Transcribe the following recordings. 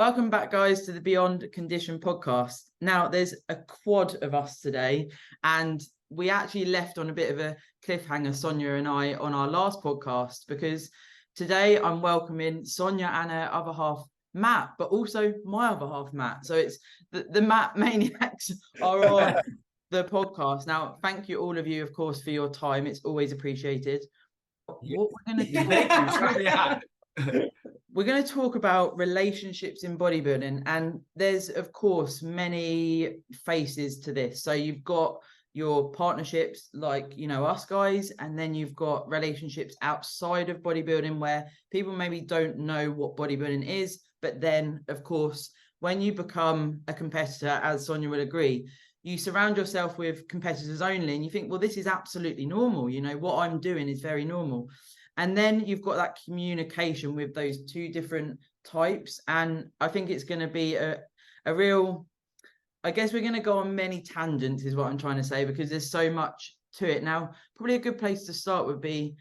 Welcome back, guys, to the Beyond Condition podcast. Now, there's a quad of us today, and we actually left on a bit of a cliffhanger, Sonia and I, on our last podcast, because today I'm welcoming Sonia and her other half, Matt, but also my other half, Matt. So it's the Matt Maniacs are on the podcast. Now, thank you, all of you, of course, for your time. It's always appreciated. What we're going to do... Thank you. We're going to talk about relationships in bodybuilding, and there's, of course, many faces to this. So you've got your partnerships like, you know, us guys, and then you've got relationships outside of bodybuilding where people maybe don't know what bodybuilding is. But then, of course, when you become a competitor, as Sonia will agree, you surround yourself with competitors only, and you think, well, this is absolutely normal. You know, what I'm doing is very normal. And then you've got that communication with those two different types. And I think it's going to be a real, I guess we're going to go on many tangents is what I'm trying to say, because there's so much to it. Now, probably a good place to start would be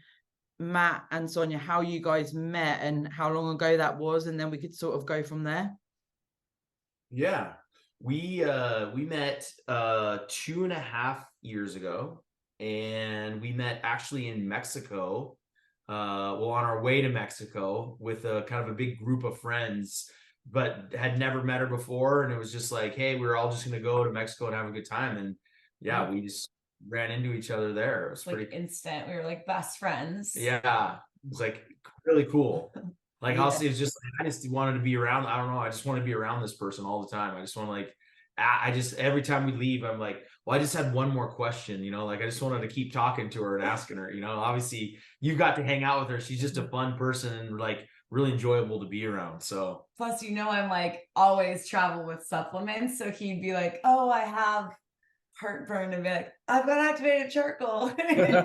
Matt and Sonia, how you guys met and how long ago that was. And then we could sort of go from there. Yeah, we met 2.5 years ago, and we met actually in Mexico. On our way to Mexico with a kind of a big group of friends, but had never met her before. And it was just like, hey, we're all just going to go to Mexico and have a good time. And yeah, we just ran into each other there. It was like pretty instant. We were like best friends. Yeah, it was like really cool. Like, yeah. It was just, I just wanted to be around. I don't know. I just want to be around this person all the time. I just want to like, I just, every time we leave, I'm like, well, I just had one more question, you know, like I just wanted to keep talking to her and asking her, you know, obviously you got to hang out with her. She's just a fun person and like really enjoyable to be around. So plus, you know, I'm like always travel with supplements. So he'd be like, oh, I have heartburn, and be like, I've got activated charcoal. And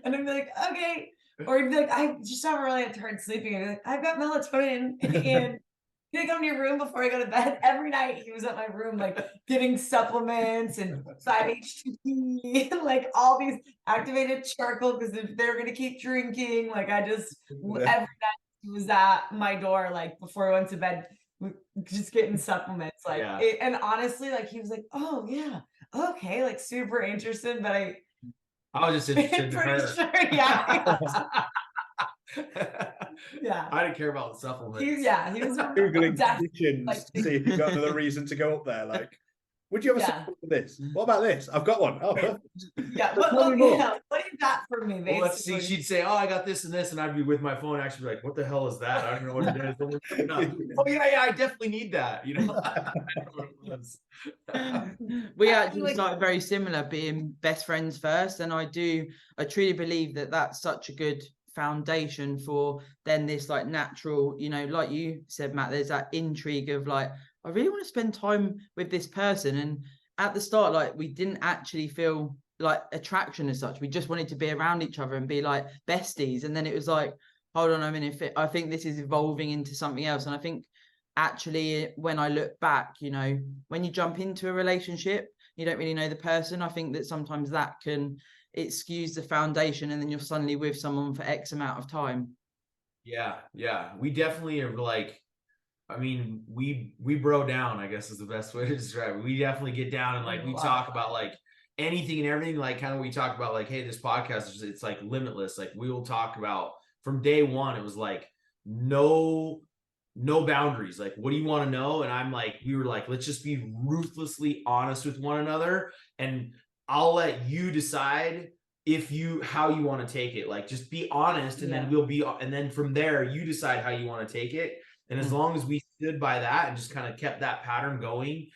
I'd be like, okay. Or he'd be like, I just have really hard sleeping. And I'd be like, I've got melatonin and he'd come to your room before I go to bed. Every night he was at my room, like getting supplements and 5-HTP, like all these activated charcoal because they're going to keep drinking. Like I just, every night he was at my door, like before I went to bed, just getting supplements. Like, and honestly, like he was like, oh yeah, okay, like super interested, but I was just interested in her. Sure, yeah. Yeah, I didn't care about the supplements. He was googling conditions like, to see if you got another reason to go up there. Like, would you have a supplement for this? What about this? I've got one. Oh, perfect. Yeah. What you got for me? Basically? Well, let's see. She'd say, "Oh, I got this and this," and I'd be with my phone, actually be like, "What the hell is that? I don't know what it is." Oh yeah, I definitely need that. You know. We actually started very similar, being best friends first, and I truly believe that that's such a good foundation for then this like natural, you know, like you said, Matt, there's that intrigue of like, I really want to spend time with this person. And at the start, like we didn't actually feel like attraction as such. We just wanted to be around each other and be like besties. And then it was like, hold on a minute, I think this is evolving into something else. And I think actually when I look back, you know, when you jump into a relationship, you don't really know the person. I think that sometimes it skews the foundation, and then you're suddenly with someone for X amount of time. Yeah. We definitely are like, I mean, we bro down, I guess is the best way to describe it. We definitely get down and like, we talk about like anything and everything, like kind of we talk about like, hey, this podcast, it's like limitless. Like we will talk about from day one, it was like, no boundaries. Like, what do you want to know? And I'm like, we were like, let's just be ruthlessly honest with one another. And I'll let you decide how you want to take it. Like, just be honest, and then and then from there, you decide how you want to take it. And as long as we stood by that and just kind of kept that pattern going,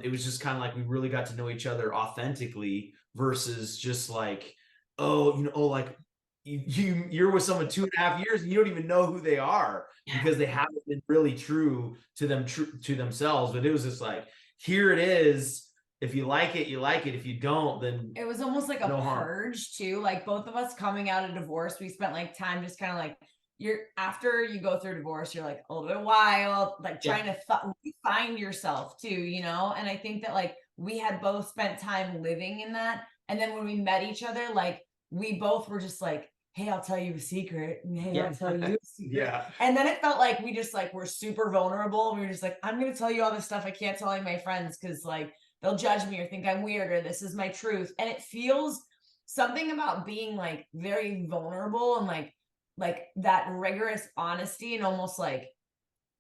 it was just kind of like we really got to know each other authentically versus just like, oh, you know, like you're with someone 2.5 years and you don't even know who they are because they haven't been really true to themselves. But it was just like, here it is. If you like it, you like it. If you don't, then it was almost like a purge too. Like both of us coming out of divorce, we spent like time just kind of like, after you go through divorce, you're like a little bit wild, like trying to find yourself too, you know? And I think that like we had both spent time living in that. And then when we met each other, like we both were just like, hey, I'll tell you a secret. And hey, Yeah. I'll tell you a secret. Yeah. And then it felt like we just like were super vulnerable. We were just like, I'm gonna tell you all this stuff I can't tell any of my friends because like they'll judge me or think I'm weird or this is my truth. And it feels something about being like very vulnerable and like that rigorous honesty and almost like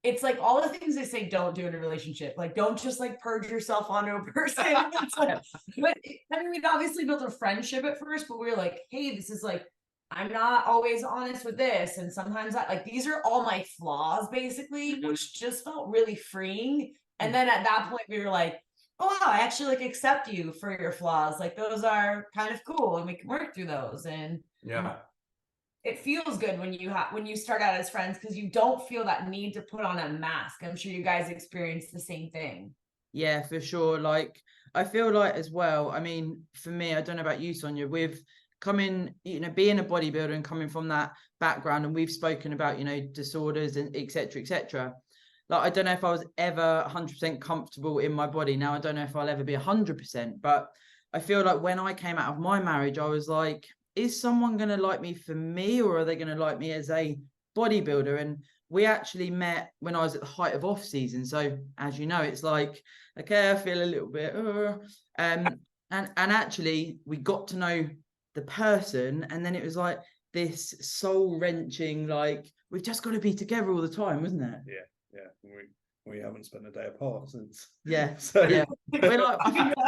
it's like all the things they say don't do in a relationship. Like, don't just like purge yourself onto a person. It's like, but I mean, we'd obviously built a friendship at first, but we were like, hey, this is like, I'm not always honest with this. And sometimes I like, these are all my flaws, basically, which just felt really freeing. And then at that point, we were like, oh, wow, I actually like accept you for your flaws. Like, those are kind of cool and we can work through those. And Yeah. it feels good when you start out as friends because you don't feel that need to put on a mask. I'm sure you guys experience the same thing. Yeah, for sure. Like, I feel like as well, I mean, for me, I don't know about you, Sonia, with coming, being a bodybuilder and coming from that background, and we've spoken about, disorders and et cetera, et cetera. Like, I don't know if I was ever 100% comfortable in my body. Now, I don't know if I'll ever be 100%, but I feel like when I came out of my marriage, I was like, is someone going to like me for me, or are they going to like me as a bodybuilder? And we actually met when I was at the height of off season. So as you know, it's like, okay, I feel a little bit, and actually we got to know the person. And then it was like this soul wrenching, like, we've just got to be together all the time, wasn't it? Yeah. We haven't spent a day apart since. Yeah. So yeah. We're like,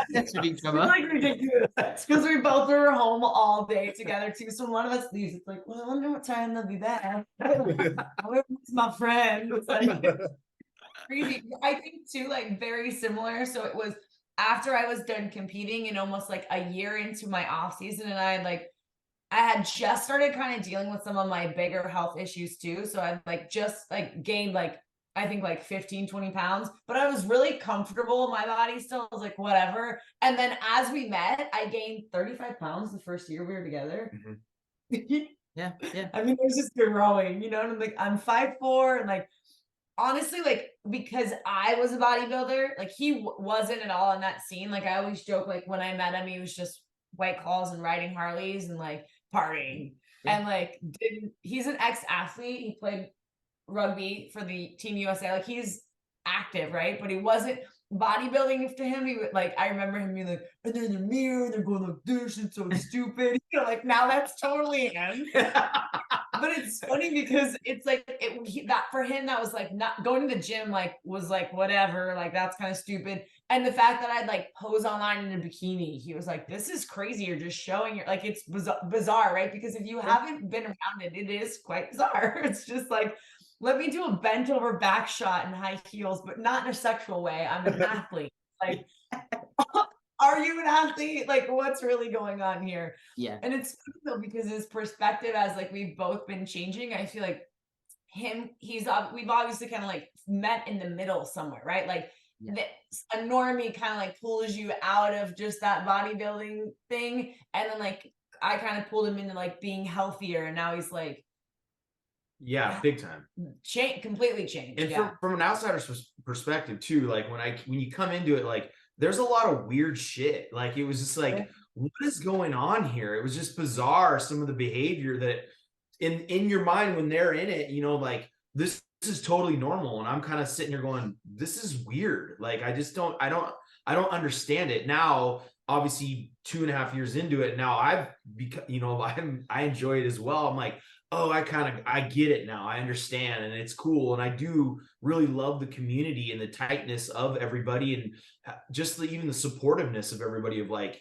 obsessed with each other. It's like ridiculous because we both were home all day together too. So one of us leaves. It's like, well, I wonder what time they'll be back. I wonder who's my friend. It's like crazy. I think too, like very similar. So it was after I was done competing and almost like a year into my off season, and I had just started kind of dealing with some of my bigger health issues too. So I like just like gained like I think like 15, 20 pounds, but I was really comfortable in my body still. I was like, whatever. And then as we met, I gained 35 pounds the first year we were together. Mm-hmm. Yeah. I mean, it was just growing, and I'm like, I'm 5'4", and like, honestly, like, because I was a bodybuilder, like he wasn't at all in that scene. Like I always joke, like when I met him, he was just White Claws and riding Harleys and like partying. And like he's an ex-athlete. He played rugby for the Team USA. Like he's active, right? But he wasn't bodybuilding to him. He would like, I remember him being like, and then in the mirror, they're going like this, it's so stupid. Like now that's totally him. But it's funny because it's like that for him, that was like not going to the gym, like was like whatever, like that's kind of stupid. And the fact that I'd like pose online in a bikini, he was like, this is crazy. You're just showing your, like, it's bizarre, right? Because if you haven't been around it, it is quite bizarre. It's just like, let me do a bent over back shot in high heels, but not in a sexual way. I'm an athlete. Like, are you an athlete? Like, what's really going on here? Yeah. And it's funny though, because his perspective, as like we've both been changing, I feel like we've obviously kind of like met in the middle somewhere, right? Like a normie kind of like pulls you out of just that bodybuilding thing, and then like I kind of pulled him into like being healthier, and now he's like, yeah, big time. Completely changed. And from an outsider's perspective too, like when you come into it, like there's a lot of weird shit. Like it was just like, what is going on here? It was just bizarre. Some of the behavior that in your mind when they're in it, like this is totally normal. And I'm kind of sitting here going, this is weird. Like I don't understand it. Now, obviously 2.5 years into it, now I've become, I enjoy it as well. I'm like, oh, I get it now. I understand. And it's cool. And I do really love the community and the tightness of everybody, and just even the supportiveness of everybody, of like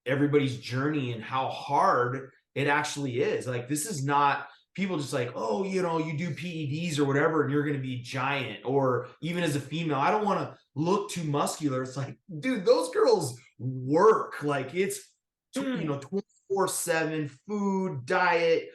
everybody's journey and how hard it actually is. Like, this is not people just like, oh, you do PEDs or whatever, and you're going to be giant. Or even as a female, I don't want to look too muscular. It's like, dude, those girls work. Like it's, 24/7 food, diet,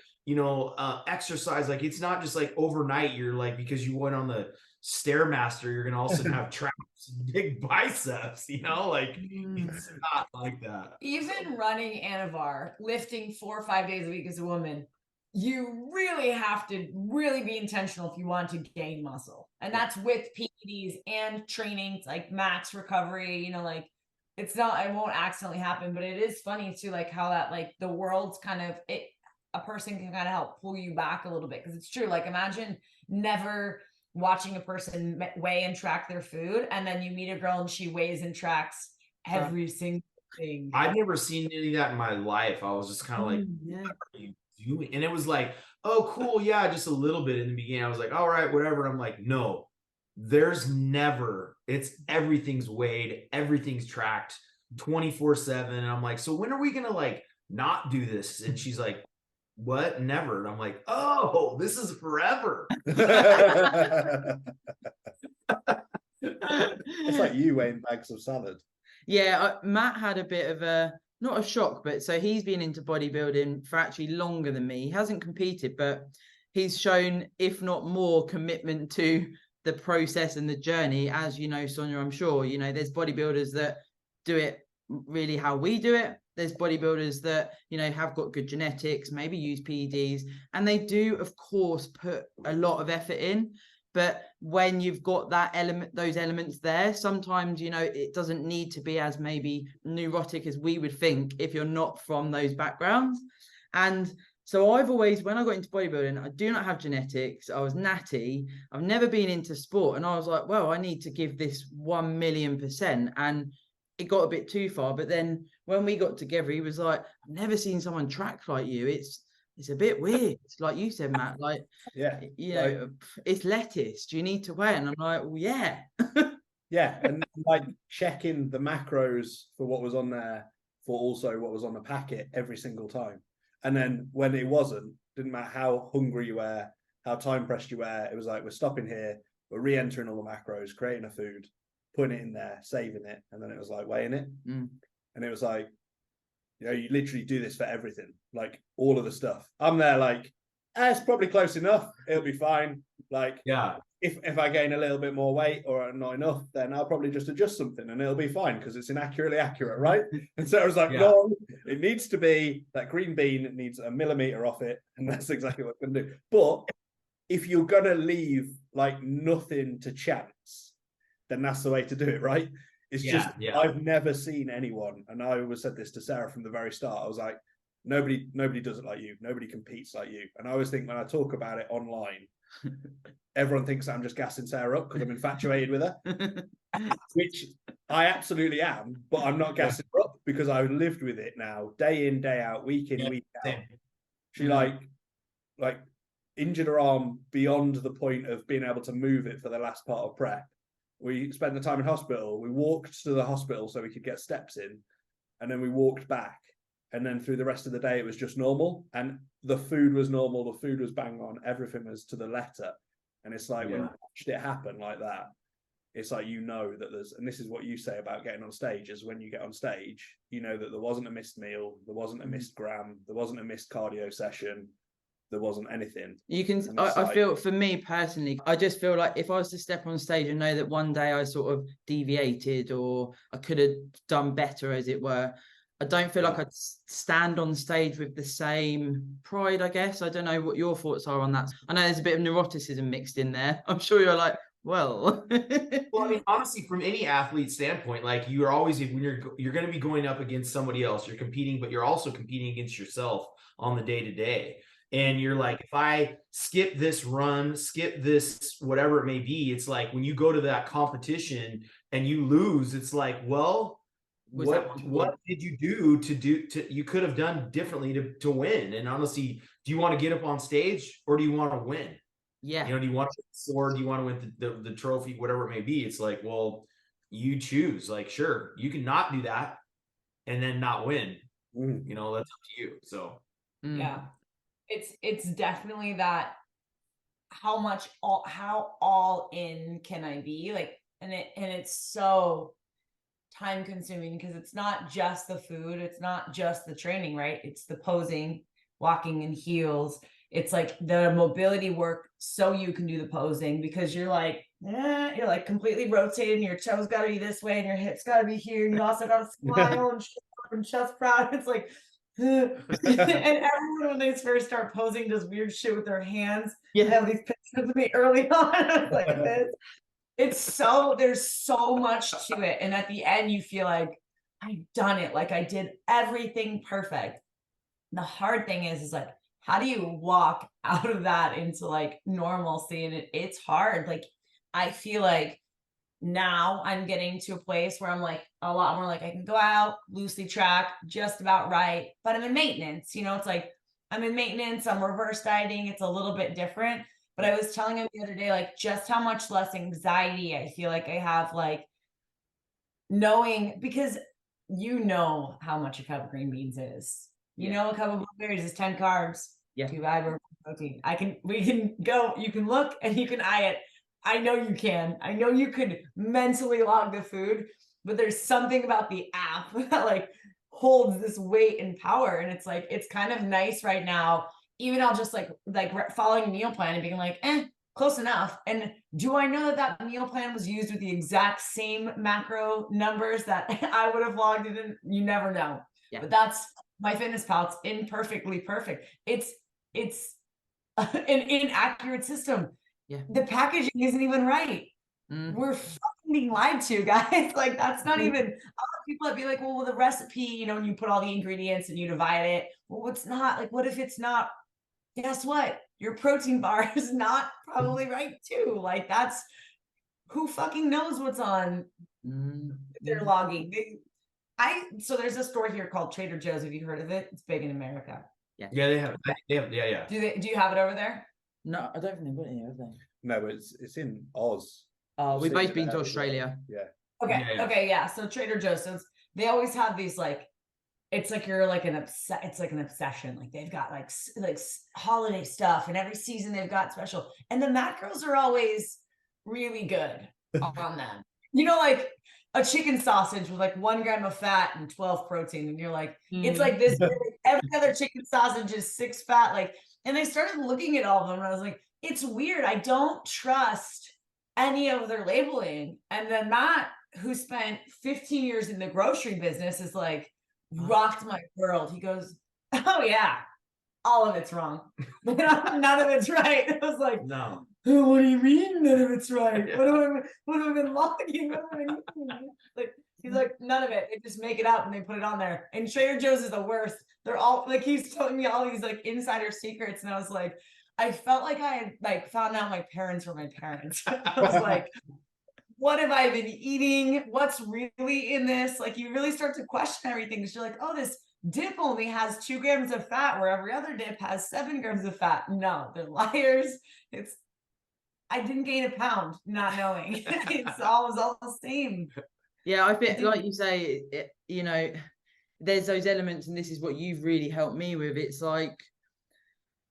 exercise. Like it's not just like overnight you're like, because you went on the Stairmaster, you're gonna also have traps and big biceps, like it's not like that. Even running Anavar, lifting 4 or 5 days a week as a woman, you really have to really be intentional if you want to gain muscle. And that's with PEDs and training, like max recovery, like it won't accidentally happen. But it is funny too, like how that, like the world's kind of a person can kind of help pull you back a little bit. Because it's true. Like, imagine never watching a person weigh and track their food, and then you meet a girl and she weighs and tracks every single thing. I've never seen any of that in my life. I was just kind of like, yeah. what are you doing? And it was like, oh, cool. Yeah, just a little bit in the beginning. I was like, all right, whatever. And I'm like, no, there's never, everything's weighed, everything's tracked 24/7. And I'm like, so when are we going to like not do this? And she's like, what? Never. And I'm like, oh, this is forever. It's like you weighing bags of salad. Yeah, Matt had a bit of a, not a shock, but so he's been into bodybuilding for actually longer than me. He hasn't competed, but he's shown, if not more, commitment to the process and the journey. As you know, Sonia, I'm sure, you know, there's bodybuilders that do it really how we do it. There's bodybuilders that, you know, have got good genetics, maybe use PEDs, and they do, of course, put a lot of effort in. But when you've got that element, those elements there, sometimes, you know, it doesn't need to be as maybe neurotic as we would think if you're not from those backgrounds. And so I've always, when I got into bodybuilding, I do not have genetics. I was natty. I've never been into sport. And I was like, well, I need to give this 1,000,000%. And it got a bit too far. But then when we got together, he was like, I've never seen someone track like you. It's a bit weird. Like you said, Matt, like, yeah, you know, it's lettuce. Do you need to weigh it? And I'm like, well, yeah. Yeah. And like checking the macros for what was on there, for also what was on the packet every single time. And then when it wasn't, didn't matter how hungry you were, how time pressed you were, it was like, we're stopping here, we're re-entering all the macros, creating a food, putting it in there, saving it. And then it was like weighing it. And it was like, you know, you literally do this for everything, like all of the stuff. I'm there like, it's probably close enough. It'll be fine. Like, yeah, if I gain a little bit more weight or not enough, then I'll probably just adjust something and it'll be fine because it's inaccurately accurate, right? And so I was like, no, it needs to be that green bean. It needs a millimeter off it, and that's exactly what I'm gonna do. But if you're gonna leave like nothing to chance, then that's the way to do it, right? It's I've never seen anyone, and I always said this to Sarah from the very start. I was like, nobody does it like you. Nobody competes like you. And I always think when I talk about it online, everyone thinks I'm just gassing Sarah up because I'm infatuated with her, which I absolutely am. But I'm not gassing her up because I've lived with it now, day in, day out, week in, week out. She like injured her arm beyond the point of being able to move it for the last part of prep. We spent the time in hospital. We walked to the hospital so we could get steps in, and then we walked back. And then through the rest of the day, it was just normal. And the food was normal. The food was bang on. Everything was to the letter. And it's like when you watched it happen like that, it's like, you know that there's, and this is what you say about getting on stage, is when you get on stage, you know that there wasn't a missed meal, there wasn't a missed gram, there wasn't a missed cardio session. There wasn't anything. You can, I feel, for me personally, I just feel like if I was to step on stage and know that one day I sort of deviated or I could have done better, as it were, I don't feel like I'd stand on stage with the same pride, I guess. I don't know what your thoughts are on that. I know there's a bit of neuroticism mixed in there. I'm sure you're like, well. Well, I mean, honestly, from any athlete standpoint, like you're always, when you're going to be going up against somebody else, you're competing, but you're also competing against yourself on the day to day. And you're like, if I skip this run, skip this, whatever it may be, it's like when you go to that competition and you lose, it's like, well, what did you do to you could have done differently to win? And honestly, do you want to get up on stage or do you want to win? Yeah. You know, do you want to win the sword? Do you want to win the trophy, whatever it may be? It's like, well, you choose. Like, sure, you can not do that and then not win. You know, that's up to you. So yeah. It's definitely that how all in can I be, like, and it's so time consuming because it's not just the food, it's not just the training, right? It's the posing, walking in heels. It's like the mobility work so you can do the posing because you're like completely rotated and your toes got to be this way and your hips got to be here and you also got to smile and chest proud. It's like and everyone when they first start posing does weird shit with their hands. I have these pictures of me early on. Like this. There's so much to it. And at the end you feel like I've done it. Like I did everything perfect. The hard thing is like how do you walk out of that into like normalcy? And it's hard. Like, I feel like now I'm getting to a place where I'm like a lot more like I can go out, loosely track, just about right, but I'm in maintenance. You know, it's like I'm in maintenance, I'm reverse dieting, it's a little bit different. But I was telling him the other day, like, just how much less anxiety I feel like I have, like, knowing, because you know how much a cup of green beans is. You know, a cup of blueberries is 10 carbs, 2 fiber, protein. We can go, you can look and you can eye it. I know you can. I know you could mentally log the food, but there's something about the app that like holds this weight and power. And it's like, it's kind of nice right now. Even I'll just like following a meal plan and being like, close enough. And do I know that that meal plan was used with the exact same macro numbers that I would have logged it in? You never know. Yeah. But that's MyFitnessPal. It's imperfectly perfect. It's an inaccurate system. Yeah. The packaging isn't even right. We're fucking being lied to, guys. Like, that's not even, a lot of people that be like, well, the recipe, you know, and you put all the ingredients and you divide it. Well, it's not like, what if it's not? Guess what? Your protein bar is not probably right too. Like, that's, who fucking knows what's on their logging. So there's a store here called Trader Joe's. Have you heard of it? It's big in America. Yeah, they have. Yeah. Do you have it over there? No, I don't think they've got it here, have they? No, it's in Oz. We've both been to Australia. Yeah. Okay. So Trader Joe's. So they always have these like, it's like you're like it's like an obsession. Like, they've got like holiday stuff, and every season they've got special, and the macros are always really good on them. You know, like a chicken sausage with like 1 gram of fat and 12 protein, and you're like, it's like this. Every other chicken sausage is 6 fat. Like, and I started looking at all of them, and I was like, it's weird. I don't trust any of their labeling. And then Matt, who spent 15 years in the grocery business, is like, rocked my world. He goes, oh yeah, all of it's wrong. None of it's right. I was like, no. What do you mean none of it's right? Yeah. What have I been logging? Like, he's like, none of it. They just make it up and they put it on there. And Trader Joe's is the worst. They're all like, he's telling me all these like insider secrets, and I was like, I felt like I had like found out my parents were my parents. I was like, what have I been eating? What's really in this? Like, you really start to question everything, because you're like, oh, this dip only has 2 grams of fat, where every other dip has 7 grams of fat. No, they're liars. I didn't gain a pound not knowing. It's all the same. Yeah, I think, like you say, you know, there's those elements, and this is what you've really helped me with. It's like,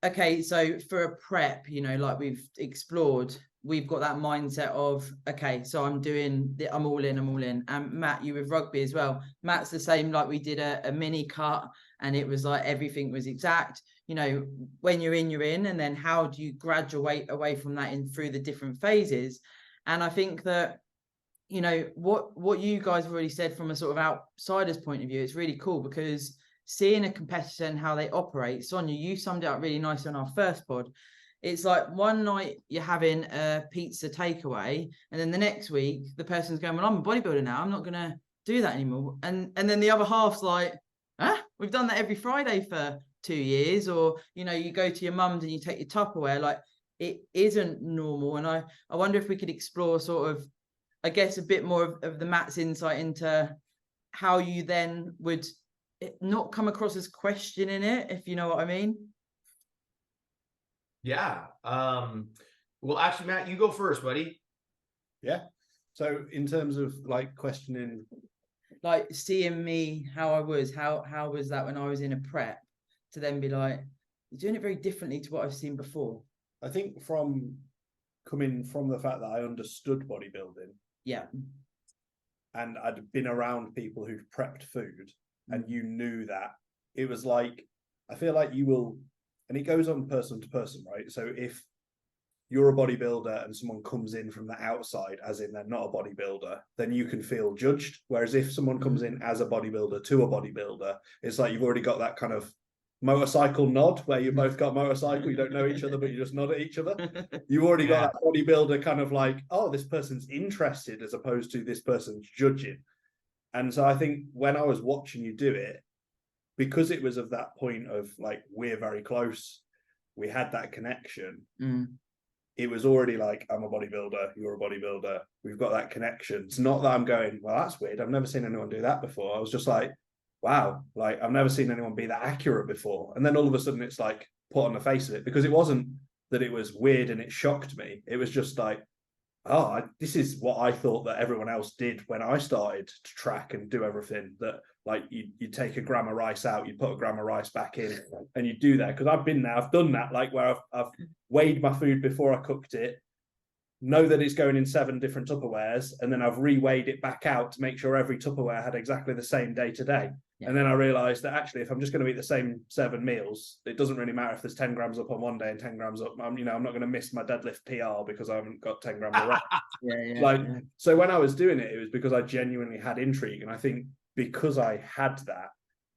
okay, so for a prep, you know, like we've explored, we've got that mindset of, okay, so I'm all in. And Matt, you with rugby as well. Matt's the same, like we did a mini cut, and it was like everything was exact. You know, when you're in, and then how do you graduate away from that in through the different phases? And I think that, you know, what you guys have already said from a sort of outsider's point of view, it's really cool, because seeing a competitor and how they operate, Sonia, you summed it up really nicely on our first pod. It's like one night you're having a pizza takeaway, and then the next week the person's going, well, I'm a bodybuilder now, I'm not going to do that anymore. And then the other half's like, we've done that every Friday for 2 years. Or, you know, you go to your mum's and you take your Tupperware. Like, it isn't normal. And I wonder if we could explore sort of, I guess, a bit more of the Matt's insight into how you then would not come across as questioning it, if you know what I mean. Yeah. Well, actually, Matt, you go first, buddy. Yeah. So in terms of like questioning, like seeing me, how I was, how was that when I was in a prep, to then be like, you're doing it very differently to what I've seen before. I think from coming from the fact that I understood bodybuilding. Yeah. And I'd been around people who've prepped food, and you knew that, it was like, I feel like you will, and it goes on person to person, right? So if you're a bodybuilder and someone comes in from the outside, as in they're not a bodybuilder, then you can feel judged. Whereas if someone comes in as a bodybuilder to a bodybuilder, it's like you've already got that kind of motorcycle nod, where you both got motorcycle, you don't know each other, but you just nod at each other. You've already got that bodybuilder kind of like, oh, this person's interested, as opposed to this person's judging. And so I think when I was watching you do it, because it was of that point of like, we're very close, we had that connection. Mm. It was already like, I'm a bodybuilder, you're a bodybuilder, we've got that connection. It's not that I'm going, well, that's weird, I've never seen anyone do that before. I was just like, wow, like I've never seen anyone be that accurate before. And then all of a sudden it's like put on the face of it, because it wasn't that it was weird and it shocked me. It was just like, oh, this is what I thought that everyone else did when I started to track and do everything. That like you take a gram of rice out, you put a gram of rice back in, and you do that. Because I've been there, I've done that, like where I've weighed my food before I cooked it, know that it's going in 7 different Tupperwares, and then I've re-weighed it back out to make sure every Tupperware had exactly the same day to day. Yeah. And then I realized that actually, if I'm just going to eat the same 7 meals, it doesn't really matter if there's 10 grams up on one day and 10 grams up. I'm not going to miss my deadlift PR because I haven't got 10 grams of rice. So when I was doing it, it was because I genuinely had intrigue. And I think because I had that,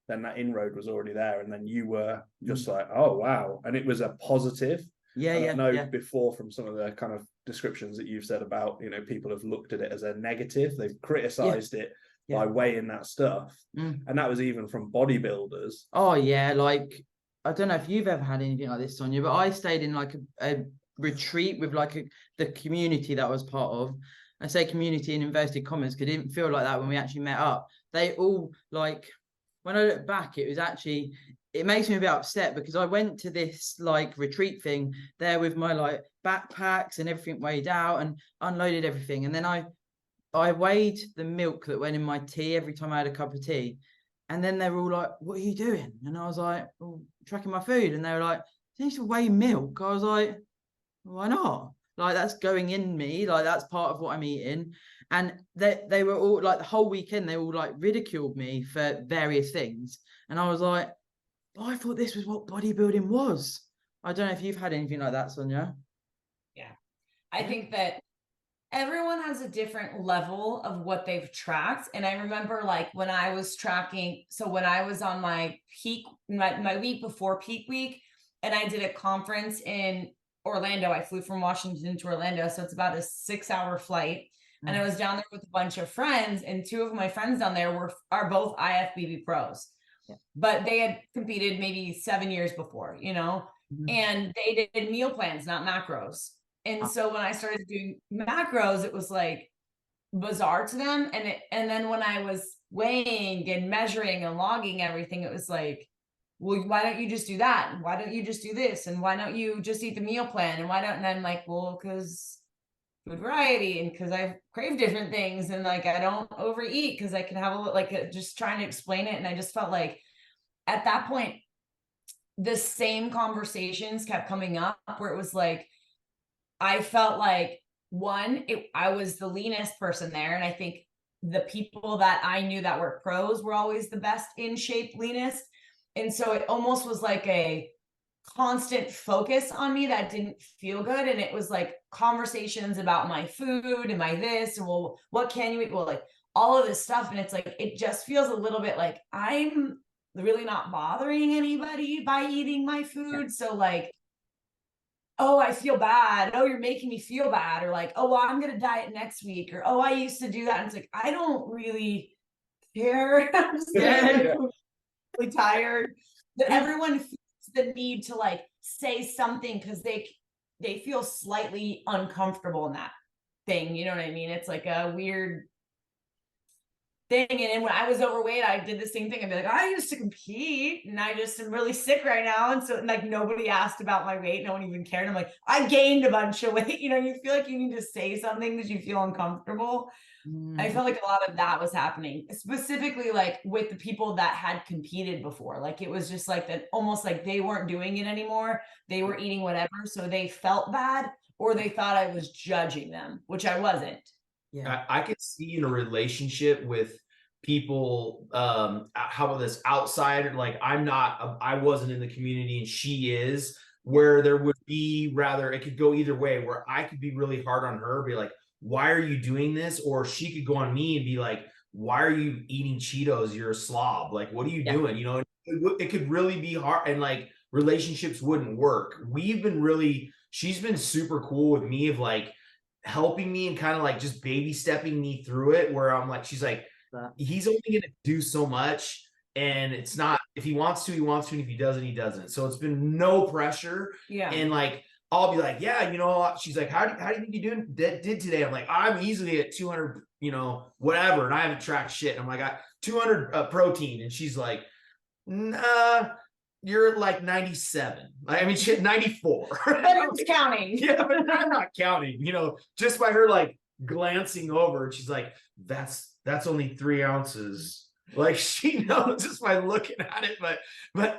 then that inroad was already there. And then you were just like, oh, wow. And it was a positive. I know before from some of the kind of descriptions that you've said about, people have looked at it as a negative. They've criticized it by weighing that stuff. And that was even from bodybuilders. Oh yeah, like I don't know if you've ever had anything like this, Sonia, but I stayed in like a retreat with like the community that I was part of. I say community in inverted commas because it didn't feel like that when we actually met up. They all, like, when I look back, it makes me a bit upset because I went to this like retreat thing there with my like backpacks and everything weighed out and unloaded everything. And then I weighed the milk that went in my tea every time I had a cup of tea. And then they were all like, what are you doing? And I was like, well, tracking my food. And they were like, you need to weigh milk. I was like, why not? Like, that's going in me. Like, that's part of what I'm eating. And they were all like, the whole weekend, they all like ridiculed me for various things. And I was like, oh, I thought this was what bodybuilding was. I don't know if you've had anything like that, Sonia. Yeah. I think that everyone has a different level of what they've tracked. And I remember like when I was tracking, so when I was on my peak, my week before peak week, and I did a conference in Orlando. I flew from Washington to Orlando. So it's about a 6-hour flight. And I was down there with a bunch of friends, and 2 of my friends down there are both IFBB pros. Yeah. But they had competed maybe 7 years before, and they did meal plans, not macros. And so when I started doing macros, it was like bizarre to them. And then when I was weighing and measuring and logging everything, it was like, well, why don't you just do that? And why don't you just do this? And why don't you just eat the meal plan? And and I'm like, well, because food variety, and because I crave different things, and like I don't overeat because I can have just trying to explain it. And I just felt like at that point, the same conversations kept coming up where it was like, I felt like I was the leanest person there. And I think the people that I knew that were pros were always the best in shape, leanest. And so it almost was like a constant focus on me that didn't feel good. And it was like conversations about my food and my this, and well, what can you eat? Well, like all of this stuff. And it's like, it just feels a little bit like I'm really not bothering anybody by eating my food. Yeah. So like, oh, I feel bad. Oh, you're making me feel bad. Or like, oh, well, I'm going to diet next week. Or, oh, I used to do that. And it's like, I don't really care. I'm just really tired. That everyone feels the need to like say something because they feel slightly uncomfortable in that thing. You know what I mean? It's like a weird thing. And then when I was overweight, I did the same thing. I'd be like, I used to compete and I just am really sick right now. And so like nobody asked about my weight. No one even cared. I'm like, I gained a bunch of weight. You feel like you need to say something because you feel uncomfortable. I felt like a lot of that was happening, specifically like with the people that had competed before. Like it was just like that, almost like they weren't doing it anymore. They were eating whatever. So they felt bad, or they thought I was judging them, which I wasn't. Yeah, I could see in a relationship with people, how about this, outsider, like I wasn't in the community and she is, where there would be it could go either way, where I could be really hard on her, be like, why are you doing this? Or she could go on me and be like, why are you eating Cheetos? You're a slob. Like, what are you doing? It could really be hard, and like relationships wouldn't work. She's been super cool with me of like helping me and kind of like just baby stepping me through it, where I'm like, she's like, he's only going to do so much, and it's not if he wants to, he wants to, and if he doesn't, he doesn't. So it's been no pressure. Yeah. And like, I'll be like, yeah, you know, she's like, how do you think you did today? I'm like, I'm easily at 200, you know, whatever. And I haven't tracked shit. I'm like, I 200 protein. And she's like, nah, you're at like 97. I mean, shit, 94. But it's counting. Yeah, but I'm not counting, you know, just by her like glancing over. And she's like, that's only 3 ounces. Like she knows just by looking at it, but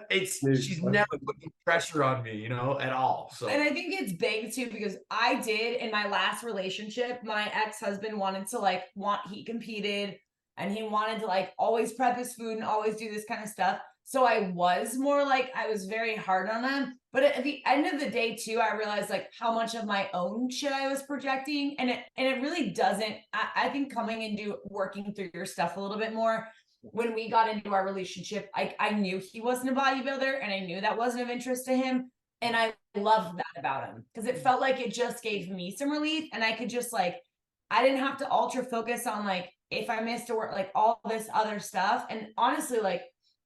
she's never putting pressure on me, you know, at all. So, and I think it's big too, because I did in my last relationship, my ex-husband wanted to he competed and he wanted to like always prep his food and always do this kind of stuff. So I was more like, I was very hard on him. But at the end of the day too, I realized like how much of my own shit I was projecting. And it really doesn't, I think coming into working through your stuff a little bit more, when we got into our relationship, I knew he wasn't a bodybuilder and I knew that wasn't of interest to him. And I loved that about him because it felt like it just gave me some relief. And I could just like, I didn't have to ultra focus on like, if I missed a work, like all this other stuff. And honestly, like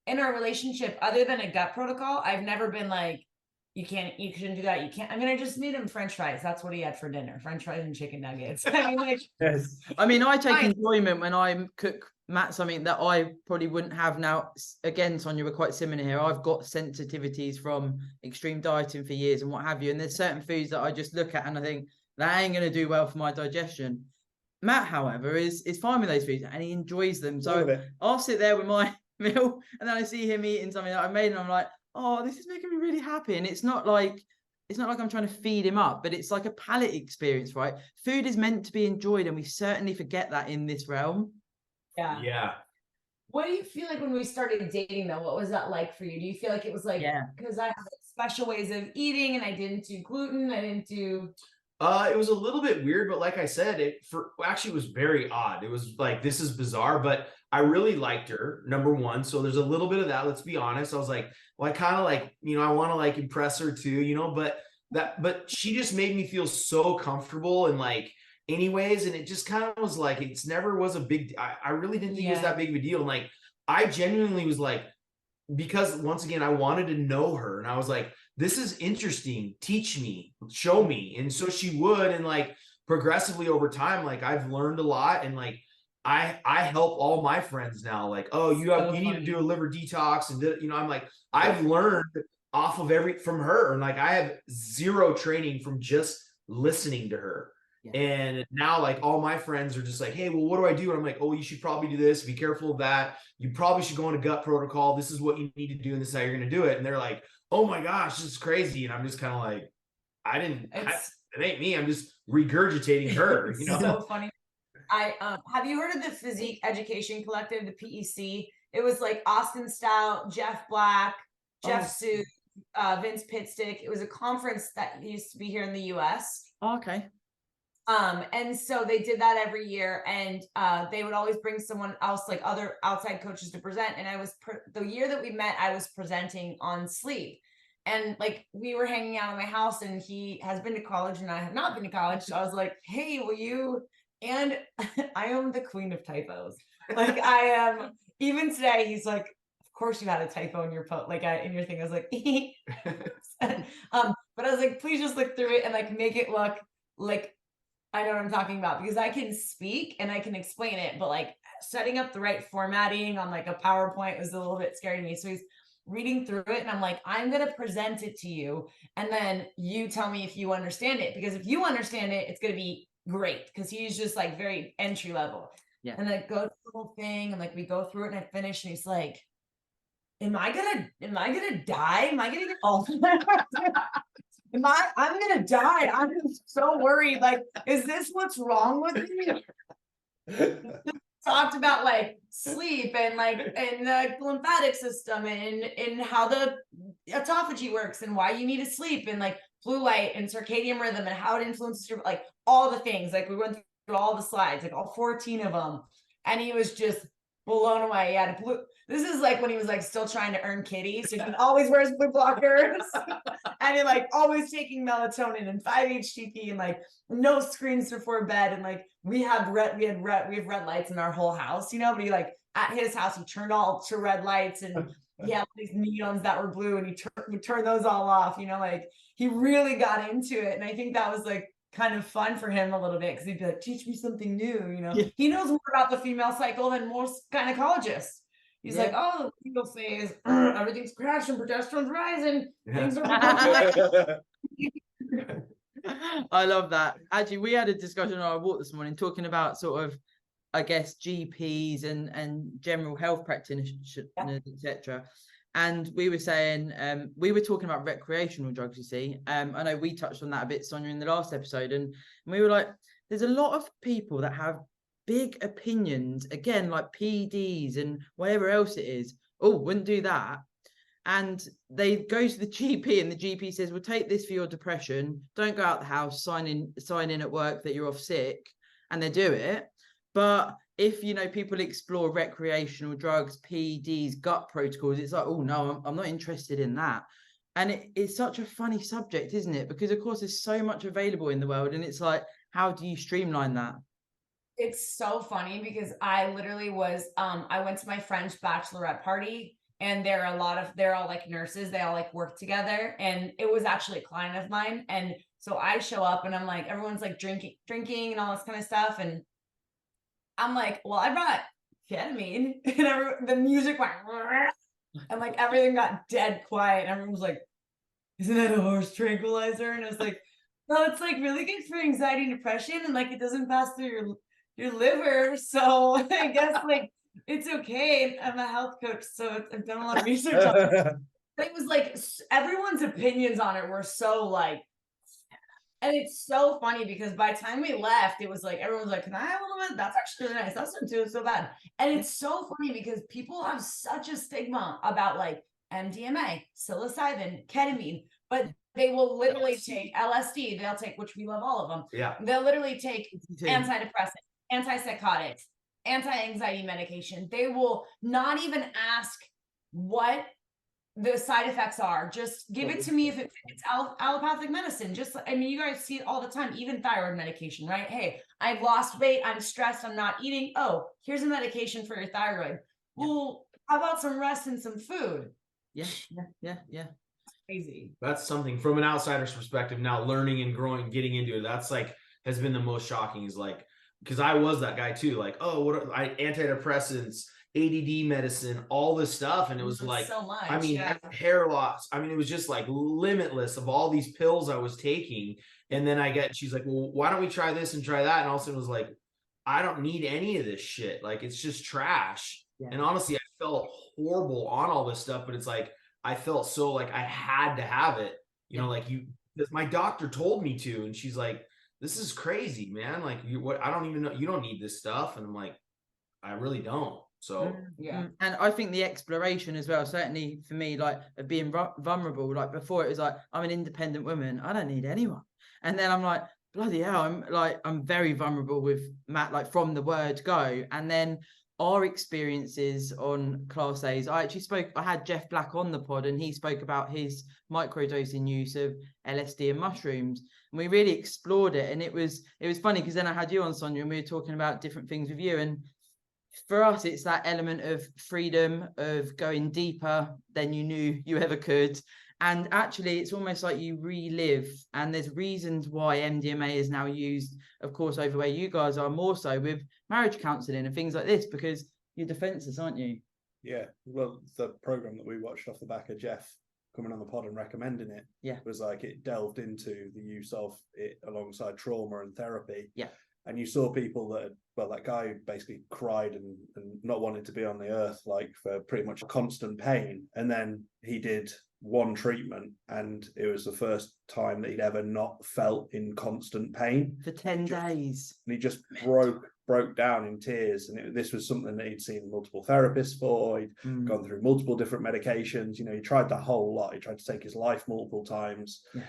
in our relationship, other than a gut protocol, I've never been like, you shouldn't do that. You can't. I mean, I just made him French fries. That's what he had for dinner. French fries and chicken nuggets. I mean, like, Yes. I mean, I take enjoyment when I cook Matt something that I probably wouldn't have now. Again, Sonia, we're quite similar here. I've got sensitivities from extreme dieting for years and what have you. And there's certain foods that I just look at and I think that ain't going to do well for my digestion. Matt, however, is fine with those foods and he enjoys them. So I'll sit there with my meal and then I see him eating something that I made and I'm like, oh, this is making me really happy. And it's not like I'm trying to feed him up, but it's like a palate experience, right? Food is meant to be enjoyed, and we certainly forget that in this realm. Yeah. What do you feel like when we started dating though? What was that like for you? Do you feel like it was like, because I have special ways of eating and I didn't do gluten, I didn't do... It was a little bit weird, but like I said, it was very odd. It was like, this is bizarre, but I really liked her, number one. So there's a little bit of that. Let's be honest. I was like, well, I kind of like, you know, I want to like impress her too, you know, but she just made me feel so comfortable and like anyways. And it just kind of was like, it's never was a big, I really didn't think it was that big of a deal. And like, I genuinely was like, because once again, I wanted to know her and I was like, this is interesting. Teach me, show me. And so she would, and like progressively over time, like I've learned a lot. And like, I help all my friends now. Like, oh, you need to do a liver detox. And you know, I'm like, I've learned off of from her. And like, I have zero training from just listening to her. Yeah. And now like all my friends are just like, hey, well, what do I do? And I'm like, oh, you should probably do this. Be careful of that. You probably should go on a gut protocol. This is what you need to do. And this is how you're going to do it. And they're like, oh my gosh, this is crazy. And I'm just kind of like, it ain't me. I'm just regurgitating her, you know? So funny. Have you heard of the Physique Education Collective, the PEC? It was like Austin Stout, Jeff Black, Jeff Sue, Vince Pitstick. It was a conference that used to be here in the US. Oh, okay. And so they did that every year, and they would always bring someone else, like other outside coaches, to present. And I was the year that we met, I was presenting on sleep, and like we were hanging out at my house, and he has been to college and I have not been to college. So I was like, hey, will you? And I am the queen of typos. Like I am. Even today, he's like, of course you had a typo in your in your thing. I was like, but I was like, please just look through it and like make it look like I know what I'm talking about, because I can speak and I can explain it, but like setting up the right formatting on like a PowerPoint was a little bit scary to me. So he's reading through it and I'm like, I'm going to present it to you. And then you tell me if you understand it, because if you understand it, it's going to be great. Cause he's just like very entry level. Yeah. And I go through the whole thing and like we go through it and I finish and he's like, am I gonna die? Am I gonna get all I'm gonna die. I'm so worried. Like, is this what's wrong with me? Talked about like sleep and like and the lymphatic system and how the autophagy works and why you need to sleep and like blue light and circadian rhythm and how it influences your like all the things. Like we went through all the slides, like all 14 of them, and he was just blown away. He had blue. This is like when he was like still trying to earn kitty, so he always wears blue blockers, and he like always taking melatonin and 5-HTP and like no screens before bed, and like we have red lights in our whole house, you know. But he like at his house he turned all to red lights, and he had these neons that were blue, and he would turn those all off, you know, like he really got into it. And I think that was like kind of fun for him a little bit, because he'd be like, teach me something new, you know. He knows more about the female cycle than most gynecologists. He's like, oh, the female phase, everything's crashing, progesterone's rising, things are I love that. Actually, we had a discussion on our walk this morning talking about sort of, I guess, GPs and general health practitioners, etc. And we were saying, we were talking about recreational drugs, you see. I know we touched on that a bit, Sonia, in the last episode. And we were like, there's a lot of people that have big opinions, again, like PEDs and whatever else it is. Oh, wouldn't do that. And they go to the GP, and the GP says, well, take this for your depression. Don't go out the house, sign in at work that you're off sick. And they do it. But if, you know, people explore recreational drugs, PEDs, gut protocols, it's like, oh, no, I'm not interested in that. And it's such a funny subject, isn't it? Because, of course, there's so much available in the world. And it's like, how do you streamline that? It's so funny, because I literally was, I went to my friend's bachelorette party, and they're all like nurses. They all like work together. And it was actually a client of mine. And so I show up, and I'm like, everyone's like drinking and all this kind of stuff. And I'm like, well, I brought ketamine, and the music went, and like everything got dead quiet. And everyone was like, isn't that a horse tranquilizer? And I was like, no, it's like really good for anxiety and depression, and like it doesn't pass through your liver. So I guess like it's okay. I'm a health coach, so I've done a lot of research on it. But it was like everyone's opinions on it were so like, and it's so funny, because by the time we left, it was like everyone's like, can I have a little bit? That's actually really nice. That's not too so bad. And it's so funny, because people have such a stigma about like MDMA, psilocybin, ketamine, but they will literally take LSD. They'll take, which we love all of them. Yeah. They'll literally take antidepressants, antipsychotics, anti-anxiety medication. They will not even ask what the side effects are. Just give it to me if it's allopathic medicine. Just, I mean, you guys see it all the time, even thyroid medication, right? Hey, I've lost weight, I'm stressed, I'm not eating. Oh, here's a medication for your thyroid. Well, how about some rest and some food? Yeah. Crazy. That's something from an outsider's perspective now, learning and growing, getting into it. That's like has been the most shocking, is like, because I was that guy too, like, oh, what are antidepressants, ADD medicine, all this stuff. And it was like, so much. I mean, hair loss. I mean, it was just like limitless of all these pills I was taking. And then she's like, well, why don't we try this and try that? And all of a sudden it was like, I don't need any of this shit. Like, it's just trash. Yeah. And honestly, I felt horrible on all this stuff, but it's like, I felt so like I had to have it, you know, like because my doctor told me to, and she's like, this is crazy, man. Like, I don't even know, you don't need this stuff. And I'm like, I really don't. So yeah. And I think the exploration as well, certainly for me, like of being vulnerable, like before it was like, I'm an independent woman, I don't need anyone. And then I'm like, bloody hell, I'm very vulnerable with Matt, like from the word go. And then our experiences on Class A's, I had Jeff Black on the pod, and he spoke about his microdosing use of LSD and mushrooms, and we really explored it. And it was funny, because then I had you on, Sonia, and we were talking about different things with you. And for us, it's that element of freedom, of going deeper than you knew you ever could. And actually, it's almost like you relive. And there's reasons why MDMA is now used, of course, over where you guys are, more so with marriage counselling and things like this, because you're defenseless, aren't you? Yeah. Well, the program that we watched off the back of Jeff coming on the pod and recommending it, was like, it delved into the use of it alongside trauma and therapy. Yeah. And you saw people that guy basically cried and not wanted to be on the earth, like for pretty much constant pain. And then he did one treatment, and it was the first time that he'd ever not felt in constant pain for 10 days. And he just broke down in tears. And this was something that he'd seen multiple therapists for. He'd gone through multiple different medications. You know, he tried the whole lot. He tried to take his life multiple times. Yeah.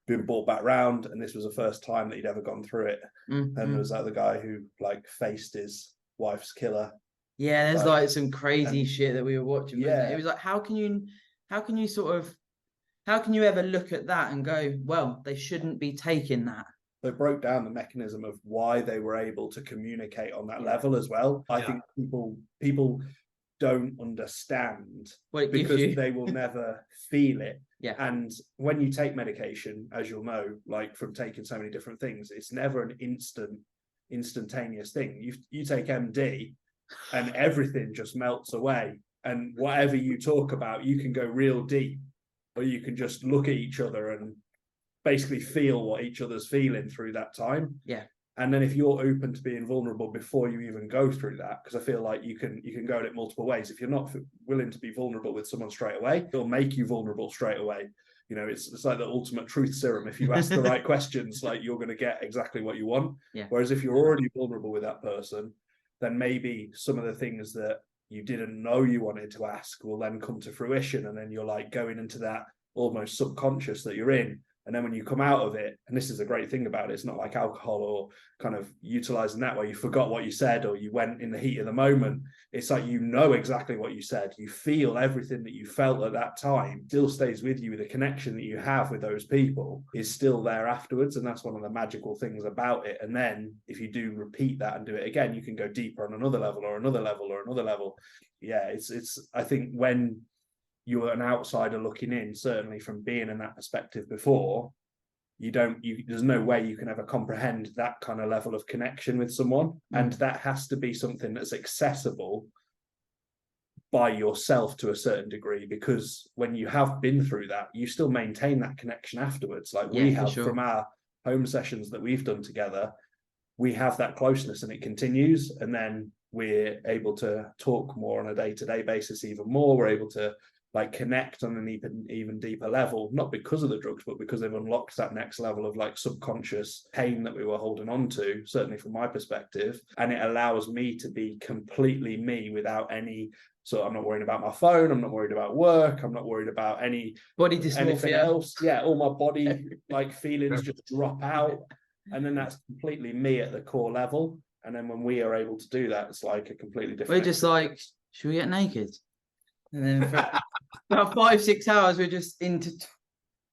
Been brought back round, and this was the first time that he'd ever gone through it. And there was like the guy who like faced his wife's killer. Yeah, there's like some crazy shit that we were watching. Yeah, it was like, how can you ever look at that and go, well, they shouldn't be taking that? They broke down the mechanism of why they were able to communicate on that level as well. I think people don't understand What it gives because you. they will never feel it. Yeah. And when you take medication, as you'll know, like from taking so many different things, it's never an instantaneous thing. You take MD and everything just melts away. And whatever you talk about, you can go real deep, or you can just look at each other and basically feel what each other's feeling through that time. Yeah. And then if you're open to being vulnerable before you even go through that, because I feel like you can go at it multiple ways. If you're not willing to be vulnerable with someone straight away, it'll make you vulnerable straight away. You know, it's like the ultimate truth serum. If you ask the right questions, like, you're going to get exactly what you want. Yeah. Whereas if you're already vulnerable with that person, then maybe some of the things that you didn't know you wanted to ask will then come to fruition. And then you're like going into that almost subconscious that you're in. And then when you come out of it, and this is a great thing about it, it's not like alcohol or kind of utilizing that where you forgot what you said or you went in the heat of the moment. It's like, you know exactly what you said. You feel everything that you felt at that time still stays with you. The connection that you have with those people is still there afterwards. And that's one of the magical things about it. And then if you do repeat that and do it again, you can go deeper on another level or another level or another level. Yeah, it's I think when you're an outsider looking in, certainly from being in that perspective before, there's no way you can ever comprehend that kind of level of connection with someone. And that has to be something that's accessible by yourself to a certain degree, because when you have been through that, you still maintain that connection afterwards. Like we have from our home sessions that we've done together, we have that closeness and it continues. And then we're able to talk more on a day-to-day basis, even more. We're able to like connect on an even deeper level, not because of the drugs, but because they've unlocked that next level of like subconscious pain that we were holding on to, certainly from my perspective. And it allows me to be completely me without any, so I'm not worried about my phone, I'm not worried about work, I'm not worried about any body dysmorphia, anything else. Yeah, all my body like feelings just drop out. And then that's completely me at the core level. And then when we are able to do that, it's like a completely different we're just like, should we get naked? And then for about 5-6 hours, we're just into,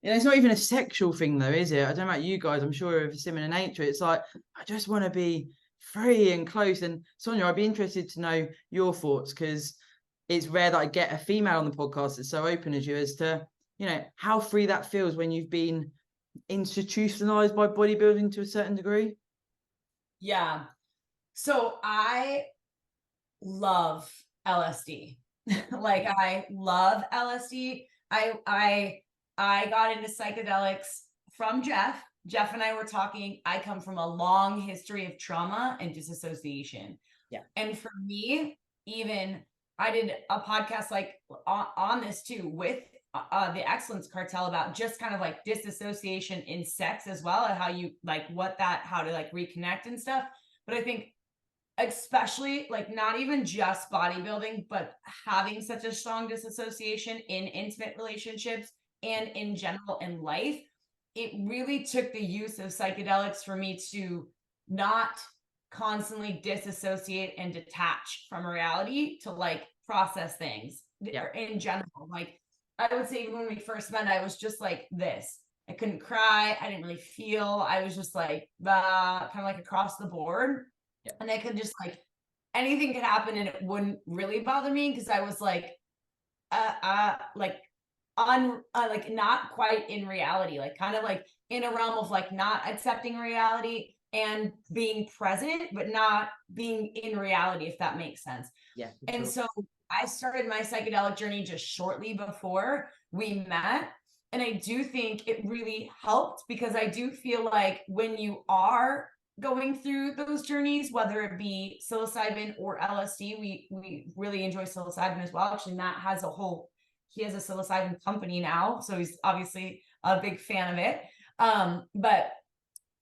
it's not even a sexual thing though, is it? I don't know about you guys, I'm sure of a similar nature. It's like, I just want to be free and close. And Sonia, I'd be interested to know your thoughts, because it's rare that I get a female on the podcast that's so open as you, as to, how free that feels when you've been institutionalized by bodybuilding to a certain degree. Yeah. So I love LSD. Like, I love LSD. I got into psychedelics from Jeff. Jeff and I were talking. I come from a long history of trauma and disassociation. Yeah. And for me, even I did a podcast like on this too with the Excellence Cartel about just kind of like disassociation in sex as well, and how you like how to like reconnect and stuff. But I think especially like not even just bodybuilding, but having such a strong disassociation in intimate relationships and in general in life, it really took the use of psychedelics for me to not constantly disassociate and detach from reality, to like process things in general. Like, I would say when we first met, I was just like this. I couldn't cry. I didn't really feel. I was just like kind of like across the board. Yeah. And I could just like, anything could happen and it wouldn't really bother me, because I was like, like not quite in reality, like kind of like in a realm of like not accepting reality and being present, but not being in reality, if that makes sense. Yeah. And so I started my psychedelic journey just shortly before we met. And I do think it really helped, because I do feel like when you are going through those journeys, whether it be psilocybin or LSD, we really enjoy psilocybin as well. Actually, Matt has he has a psilocybin company now, so he's obviously a big fan of it. But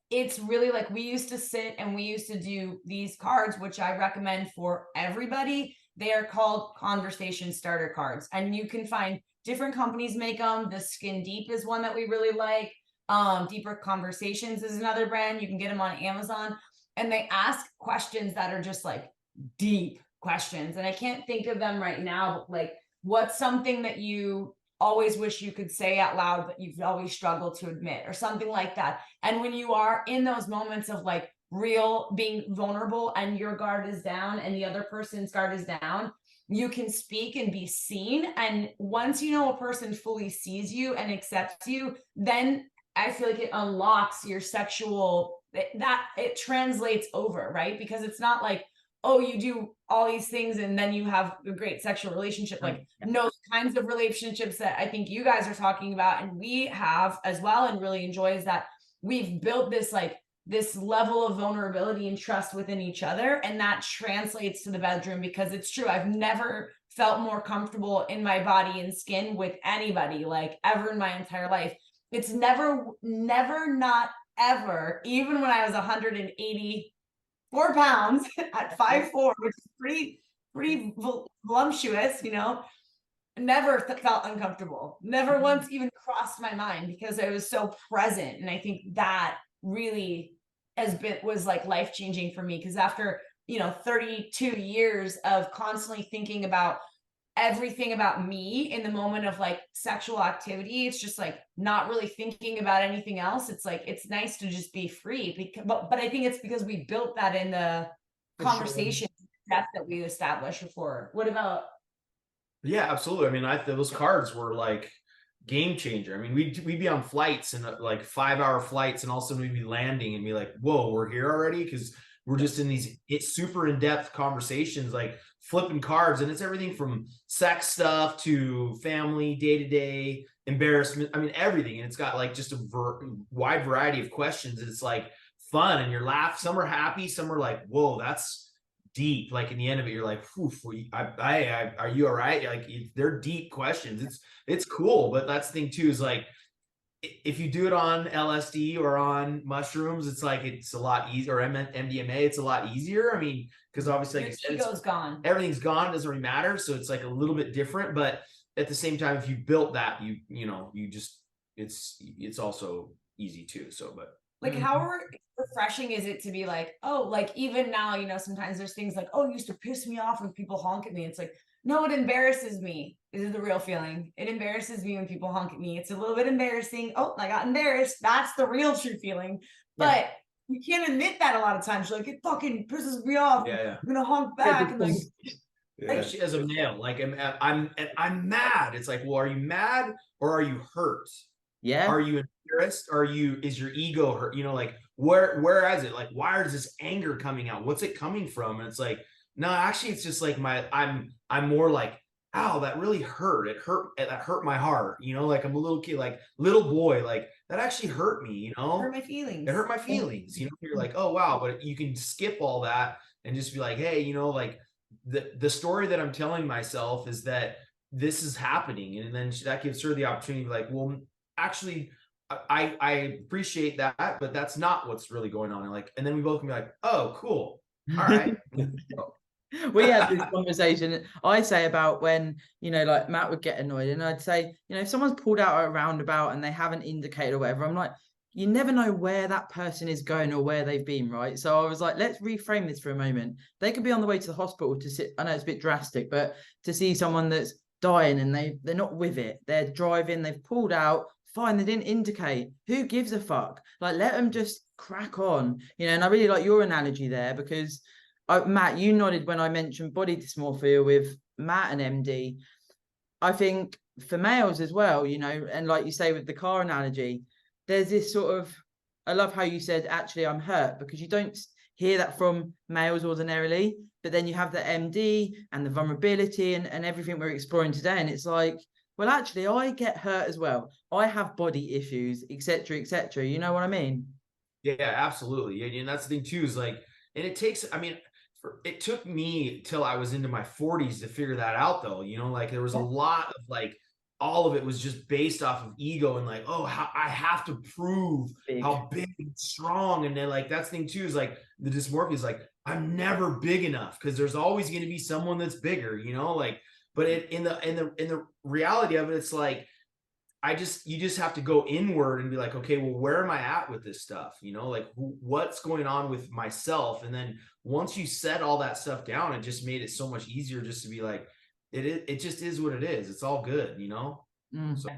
it's really like, we used to sit and we used to do these cards, which I recommend for everybody. They are called conversation starter cards, and you can find different companies make them. The Skin Deep is one that we really like. Deeper Conversations is another brand. You can get them on Amazon, and they ask questions that are just like deep questions. And I can't think of them right now, but like, what's something that you always wish you could say out loud, but you've always struggled to admit, or something like that. And when you are in those moments of like real being vulnerable and your guard is down and the other person's guard is down, you can speak and be seen. And once you know a person fully sees you and accepts you, then I feel like it unlocks your sexual, that it translates over, right? Because it's not like, oh, you do all these things and then you have a great sexual relationship. Like, no, the kinds of relationships that I think you guys are talking about and we have as well and really enjoy is that we've built this like this level of vulnerability and trust within each other, and that translates to the bedroom. Because it's true, I've never felt more comfortable in my body and skin with anybody, like, ever in my entire life. It's never not ever, even when I was 184 pounds at 5'4", which is pretty voluptuous, you know, never felt uncomfortable. Never once even crossed my mind, because I was so present. And I think that really was like life-changing for me, because after, you know, 32 years of constantly thinking about everything about me in the moment of like sexual activity, it's just like not really thinking about anything else. It's like, it's nice to just be free, because, but I think it's because we built that in the conversation depth that we established before. What about? Yeah, absolutely. I mean, those cards were like game changer. I mean, we'd be on flights and like 5-hour flights, and all of a sudden we'd be landing and be like, whoa, we're here already? Because we're just in these super in-depth conversations, like flipping cards. And it's everything from sex stuff to family, day-to-day, embarrassment. I mean, everything. And it's got like just a wide variety of questions. And it's like fun, and you're laughing. Some are happy, some are like, whoa, that's deep. Like in the end of it, you're like, are you all right? Like, they're deep questions. It's cool. But that's the thing too, is like, if you do it on LSD or on mushrooms, it's like, it's a lot easier, or MDMA, it's a lot easier. I mean, because obviously, like your ego's gone. Everything's gone, it doesn't really matter. So it's like a little bit different, but at the same time, if you built that, you know, you just, it's also easy too. So, but like, how refreshing is it to be like, oh, like even now, you know, sometimes there's things like, oh, it used to piss me off when people honk at me. It's like, no, it embarrasses me. This is the real feeling. It embarrasses me when people honk at me. It's a little bit embarrassing. Oh, I got embarrassed. That's the real true feeling. But you can't admit that a lot of times. You're like, it fucking pisses me off. I'm gonna honk back. And like, like, as a male, like I'm mad. It's like, well, are you mad or are you hurt? Yeah. Are you embarrassed? Is your ego hurt? You know, like where is it? Like, why is this anger coming out? What's it coming from? And it's like, no, actually, it's just like I'm more like, ow, that really hurt. That hurt my heart. You know, like I'm a little kid, like little boy, like that actually hurt me, you know? Hurt my feelings. It hurt my feelings. You know, you're like, oh wow, but you can skip all that and just be like, hey, you know, like the story that I'm telling myself is that this is happening. And then that gives her the opportunity to be like, well, actually, I appreciate that, but that's not what's really going on. And then we both can be like, oh, cool. All right. We had this conversation, I say, about when, you know, like Matt would get annoyed, and I'd say, you know, if someone's pulled out a roundabout and they haven't indicated or whatever, I'm like, you never know where that person is going or where they've been, right? So I was like, let's reframe this for a moment. They could be on the way to the hospital to sit, I know it's a bit drastic, but to see someone that's dying and they're not with it, they're driving, they've pulled out, fine, they didn't indicate. Who gives a fuck? Like, let them just crack on, you know. And I really like your analogy there, because Matt, you nodded when I mentioned body dysmorphia with Matt and MD. I think for males as well, you know, and like you say with the car analogy, there's this sort of, I love how you said, actually, I'm hurt, because you don't hear that from males ordinarily, but then you have the MD and the vulnerability and everything we're exploring today. And it's like, well, actually, I get hurt as well. I have body issues, etc., etc. You know what I mean? Yeah, absolutely. And that's the thing too, is like, and it takes, I mean, it took me till I was into my 40s to figure that out, though. You know, like there was a lot of like, all of it was just based off of ego and like, oh, how I have to prove how big and strong. And then like, that's the thing too, is like the dysmorphia is like, I'm never big enough, because there's always going to be someone that's bigger, you know, like, but in the reality of it, it's like, you just have to go inward and be like, okay, well, where am I at with this stuff? You know, like what's going on with myself? And then once you set all that stuff down, it just made it so much easier just to be like, it just is what it is. It's all good, you know? So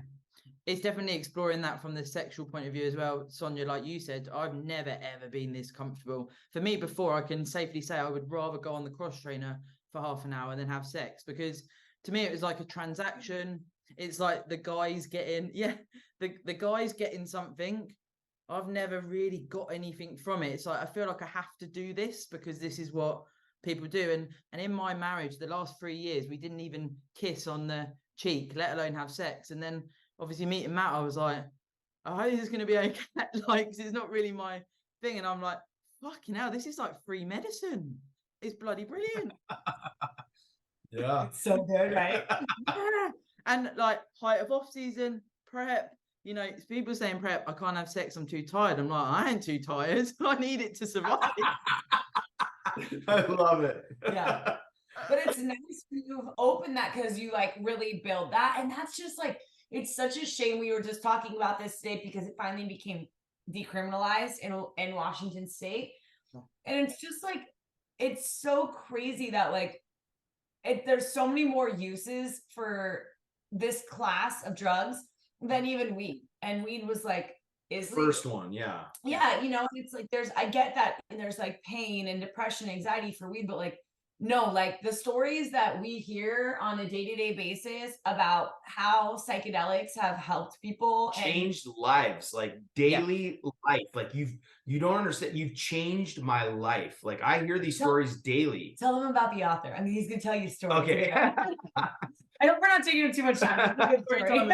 it's definitely exploring that from the sexual point of view as well. Sonia, like you said, I've never, ever been this comfortable. For me, before, I can safely say I would rather go on the cross trainer for half an hour and then have sex, because to me it was like a transaction. It's like the guy's getting, the guy's getting something. I've never really got anything from it. It's like I feel like I have to do this because this is what people do. And in my marriage, the last 3 years, we didn't even kiss on the cheek, let alone have sex. And then obviously meeting Matt, I was like, I hope this is going to be okay. Like, 'cause it's not really my thing. And I'm like, fucking hell, this is like free medicine. It's bloody brilliant. Yeah. It's so good, right? Yeah. And like height of off season, prep, you know, people saying prep, I can't have sex, I'm too tired. I'm like, I ain't too tired. I need it to survive. I love it. Yeah. But it's nice when you've opened that, because you like really build that. And that's just like, it's such a shame. We were just talking about this today because it finally became decriminalized in Washington State. And it's just like, it's so crazy that like there's so many more uses for this class of drugs than even weed. And weed was like, is First one, yeah. Yeah, you know, it's like I get that, and there's like pain and depression, anxiety for weed, but like no, like the stories that we hear on a day-to-day basis about how psychedelics have helped people Changed lives, like daily life. Like you don't understand. You've changed my life. Like I hear these stories daily. Tell them about the author. I mean, he's gonna tell you stories. Okay. I hope we're not taking up too much time. It's a good story.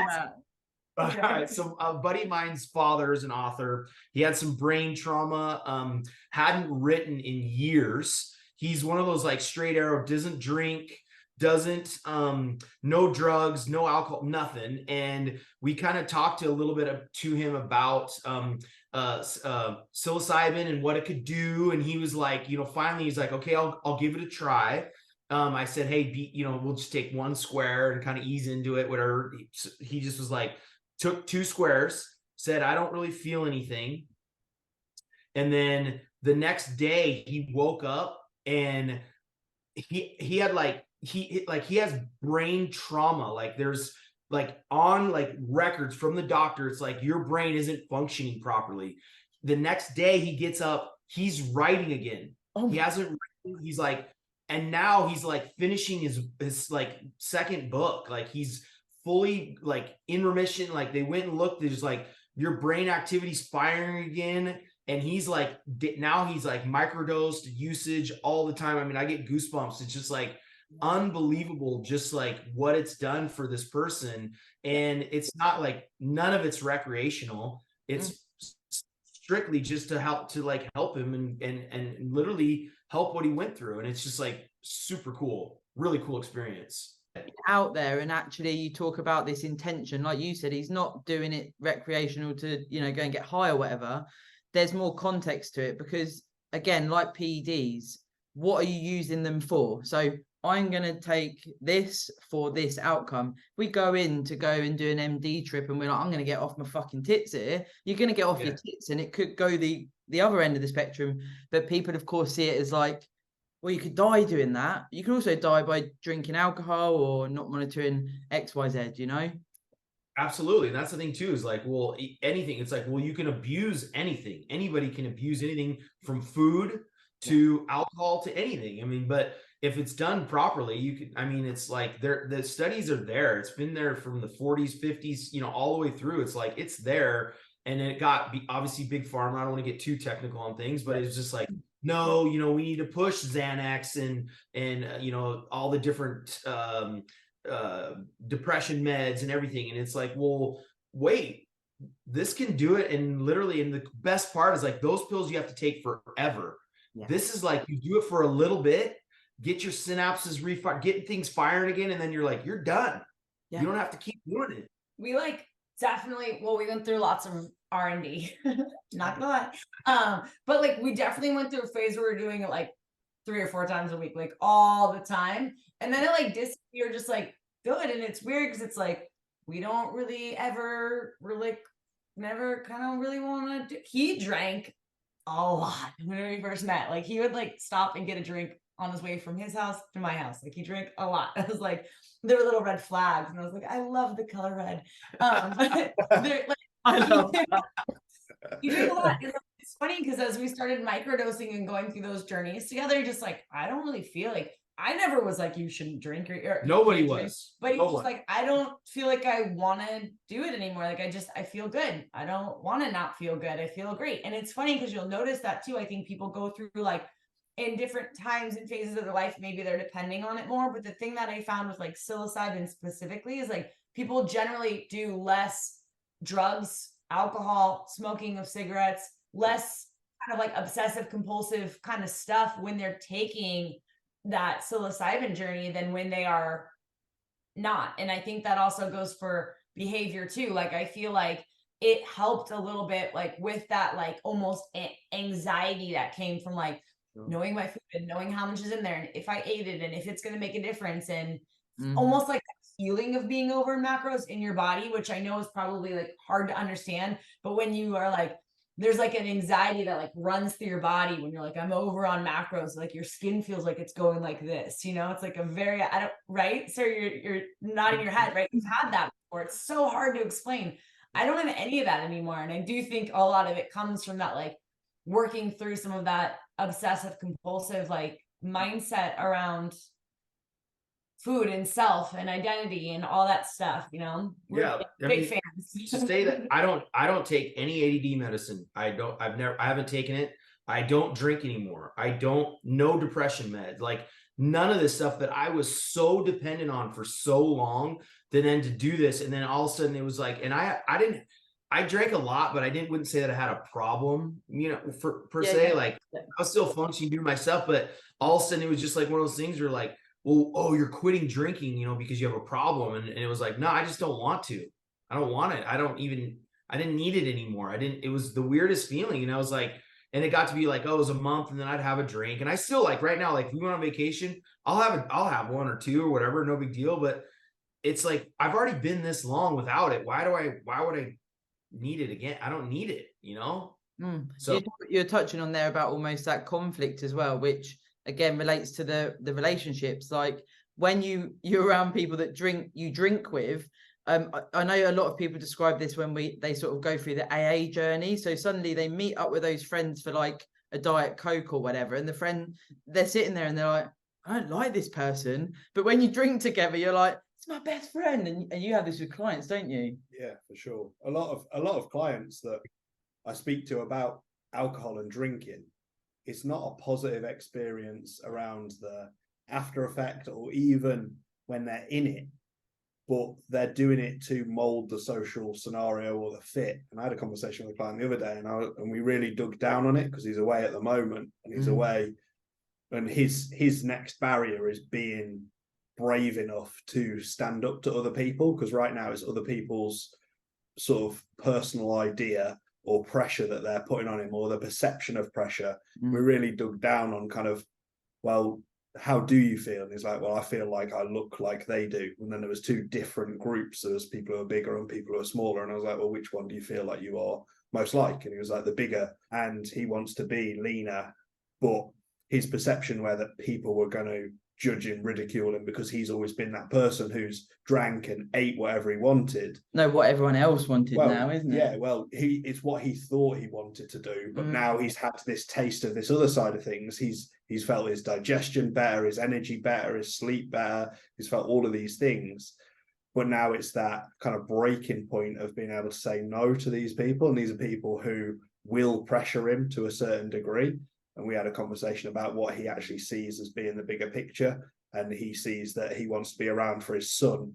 All right. So a buddy of mine's father is an author. He had some brain trauma, hadn't written in years. He's one of those like straight arrow, doesn't drink, doesn't, no drugs, no alcohol, nothing. And we kind of talked a little bit to him about psilocybin and what it could do. And he was like, you know, finally he's like, okay, I'll give it a try. I said, hey, we'll just take 1 square and kind of ease into it, whatever. He just was like, took 2 squares, said, I don't really feel anything. And then the next day he woke up and he had he has brain trauma. Like there's like on like records from the doctor, it's like your brain isn't functioning properly. The next day he gets up, he's writing again. He hasn't written, he's like, and now he's like finishing his like second book. Like he's fully like in remission. Like they went and looked, there's like your brain activity's firing again. And he's like, now he's like microdosed usage all the time. I mean, I get goosebumps. It's just like unbelievable, just like what it's done for this person. And it's not like, none of it's recreational. It's strictly just to help him and literally help what he went through. And it's just like super cool, really cool experience. Out there, and actually you talk about this intention, like you said, he's not doing it recreational to, you know, go and get high or whatever. There's more context to it, because again, like PEDs, what are you using them for? So I'm going to take this for this outcome. We go in to go and do an MD trip and we're like, I'm going to get off my fucking tits here. You're going to get off your tits, and it could go the other end of the spectrum. But people, of course, see it as like, well, you could die doing that. You can also die by drinking alcohol or not monitoring XYZ, you know? Absolutely. And that's the thing too, is like, well, anything, it's like, well, you can abuse anything. Anybody can abuse anything from food to alcohol to anything. I mean, but if it's done properly, you can, I mean, it's like the studies are there. It's been there from the 40s, 50s, you know, all the way through. It's like, it's there. And then it got obviously big pharma. I don't want to get too technical on things, but it's just like, no, you know, we need to push Xanax and you know, all the different depression meds and everything. And it's like, well, wait, this can do it. And literally, and the best part is like, those pills you have to take forever. This is like, you do it for a little bit, get your synapses getting things firing again, and then you're like, you're done. You don't have to keep doing it. We like definitely, well, we went through lots of R&D, not gonna lie. But like we definitely went through a phase where we were doing it like 3 or 4 times a week, like all the time. And then it like disappeared, just like good. And it's weird because it's like, we don't really ever never kind of really want to do. He drank a lot when we first met. Like he would like stop and get a drink on his way from his house to my house. Like he drank a lot. I was like, there were little red flags, and I was like, I love the color red. Like, I love that. You drink a lot. It's funny because as we started microdosing and going through those journeys together, just like, I don't really feel like I never was like, you shouldn't drink, or Nobody you can't drink. was. But he's No just one. like, I don't feel like I want to do it anymore. Like, I feel good. I don't want to not feel good. I feel great. And it's funny because you'll notice that too. I think people go through like in different times and phases of their life, maybe they're depending on it more. But the thing that I found with like psilocybin specifically is like people generally do less drugs, alcohol, smoking of cigarettes, less kind of like obsessive compulsive kind of stuff when they're taking that psilocybin journey than when they are not. And I think that also goes for behavior too. Like I feel like it helped a little bit like with that like almost anxiety that came from like knowing my food and knowing how much is in there and if I ate it and if it's going to make a difference, and almost like the feeling of being over in macros in your body, which I know is probably like hard to understand, but when you are like, there's like an anxiety that like runs through your body when you're like, I'm over on macros, like your skin feels like it's going like this, you know, it's like a very, I don't, right? So you're nodding your head, right? You've had that before. It's so hard to explain. I don't have any of that anymore. And I do think a lot of it comes from that, like working through some of that obsessive compulsive, like mindset around food and self and identity and all that stuff, you know. Yeah, We're big fans. To say that I don't take any ADD medicine. I haven't taken it. I don't drink anymore. No depression meds, like none of this stuff that I was so dependent on for so long. Then to do this, and then all of a sudden it was like, and I drank a lot, but wouldn't say that I had a problem, you know, per se. Like I was still functioning, doing my stuff, but all of a sudden it was just like one of those things where like, well, oh, you're quitting drinking, you know, because you have a problem. And it was like, no, I just don't want to. I don't want it. I didn't need it anymore. It was the weirdest feeling. And I was like, and it got to be like, oh, it was a month and then I'd have a drink. And I still like right now, like if we went on vacation, I'll have one or two or whatever. No big deal. But it's like, I've already been this long without it. Why would I need it again? I don't need it, you know? So you're touching on there about almost that conflict as well, which again relates to the relationships. Like when you're around people that you drink with, I know a lot of people describe this when they sort of go through the AA journey. So suddenly they meet up with those friends for like a Diet Coke or whatever, and they're sitting there and they're like, I don't like this person, but when you drink together, you're like, it's my best friend, and you have this with clients, don't you? Yeah, for sure. A lot of clients that I speak to about alcohol and drinking, it's not a positive experience around the after effect or even when they're in it, but they're doing it to mold the social scenario or the fit. And I had a conversation with a client the other day, and we really dug down on it because he's away at the moment, and he's away, and his next barrier is being brave enough to stand up to other people, because right now it's other people's sort of personal idea or pressure that they're putting on him, or the perception of pressure. We really dug down on kind of, well, how do you feel? And he's like, well, I feel like I look like they do. And then there was two different groups. There was people who are bigger and people who are smaller. And I was like, well, which one do you feel like you are most like? And he was like, the bigger. And he wants to be leaner, but his perception where that people were going to judge him, ridicule him, because he's always been that person who's drank and ate whatever he wanted. No, what everyone else wanted now, isn't it? Yeah, well, it's what he thought he wanted to do, but now he's had this taste of this other side of things. He's felt his digestion better, his energy better, his sleep better. He's felt all of these things, but now it's that kind of breaking point of being able to say no to these people, and these are people who will pressure him to a certain degree. And we had a conversation about what he actually sees as being the bigger picture. And he sees that he wants to be around for his son,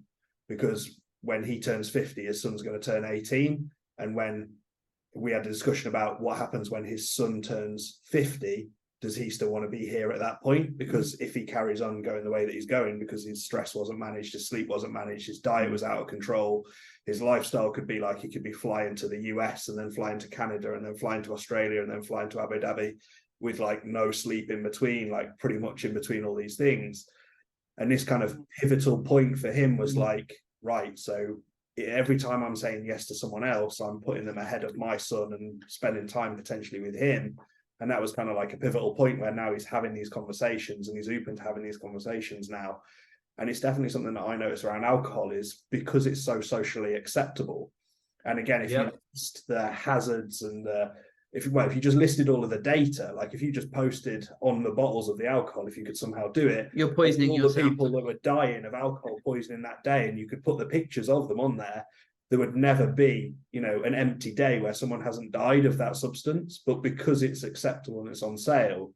because when he turns 50, his son's going to turn 18. And when we had a discussion about what happens when his son turns 50, does he still want to be here at that point? Because if he carries on going the way that he's going, because his stress wasn't managed, his sleep wasn't managed, his diet was out of control, his lifestyle could be like he could be flying to the US and then flying to Canada and then flying to Australia and then flying to Abu Dhabi, with like no sleep in between, like pretty much in between all these things. And this kind of pivotal point for him was like, right, so every time I'm saying yes to someone else, I'm putting them ahead of my son and spending time potentially with him. And that was kind of like a pivotal point where now he's having these conversations, and he's open to having these conversations now. And it's definitely something that I notice around alcohol, is because it's so socially acceptable. And again, if you list the hazards and the if you just listed all of the data, like if you just posted on the bottles of the alcohol, if you could somehow do it, you're poisoning all yourself. the people that were dying of alcohol poisoning that day, and you could put the pictures of them on there, there would never be, you know, an empty day where someone hasn't died of that substance. But because it's acceptable and it's on sale,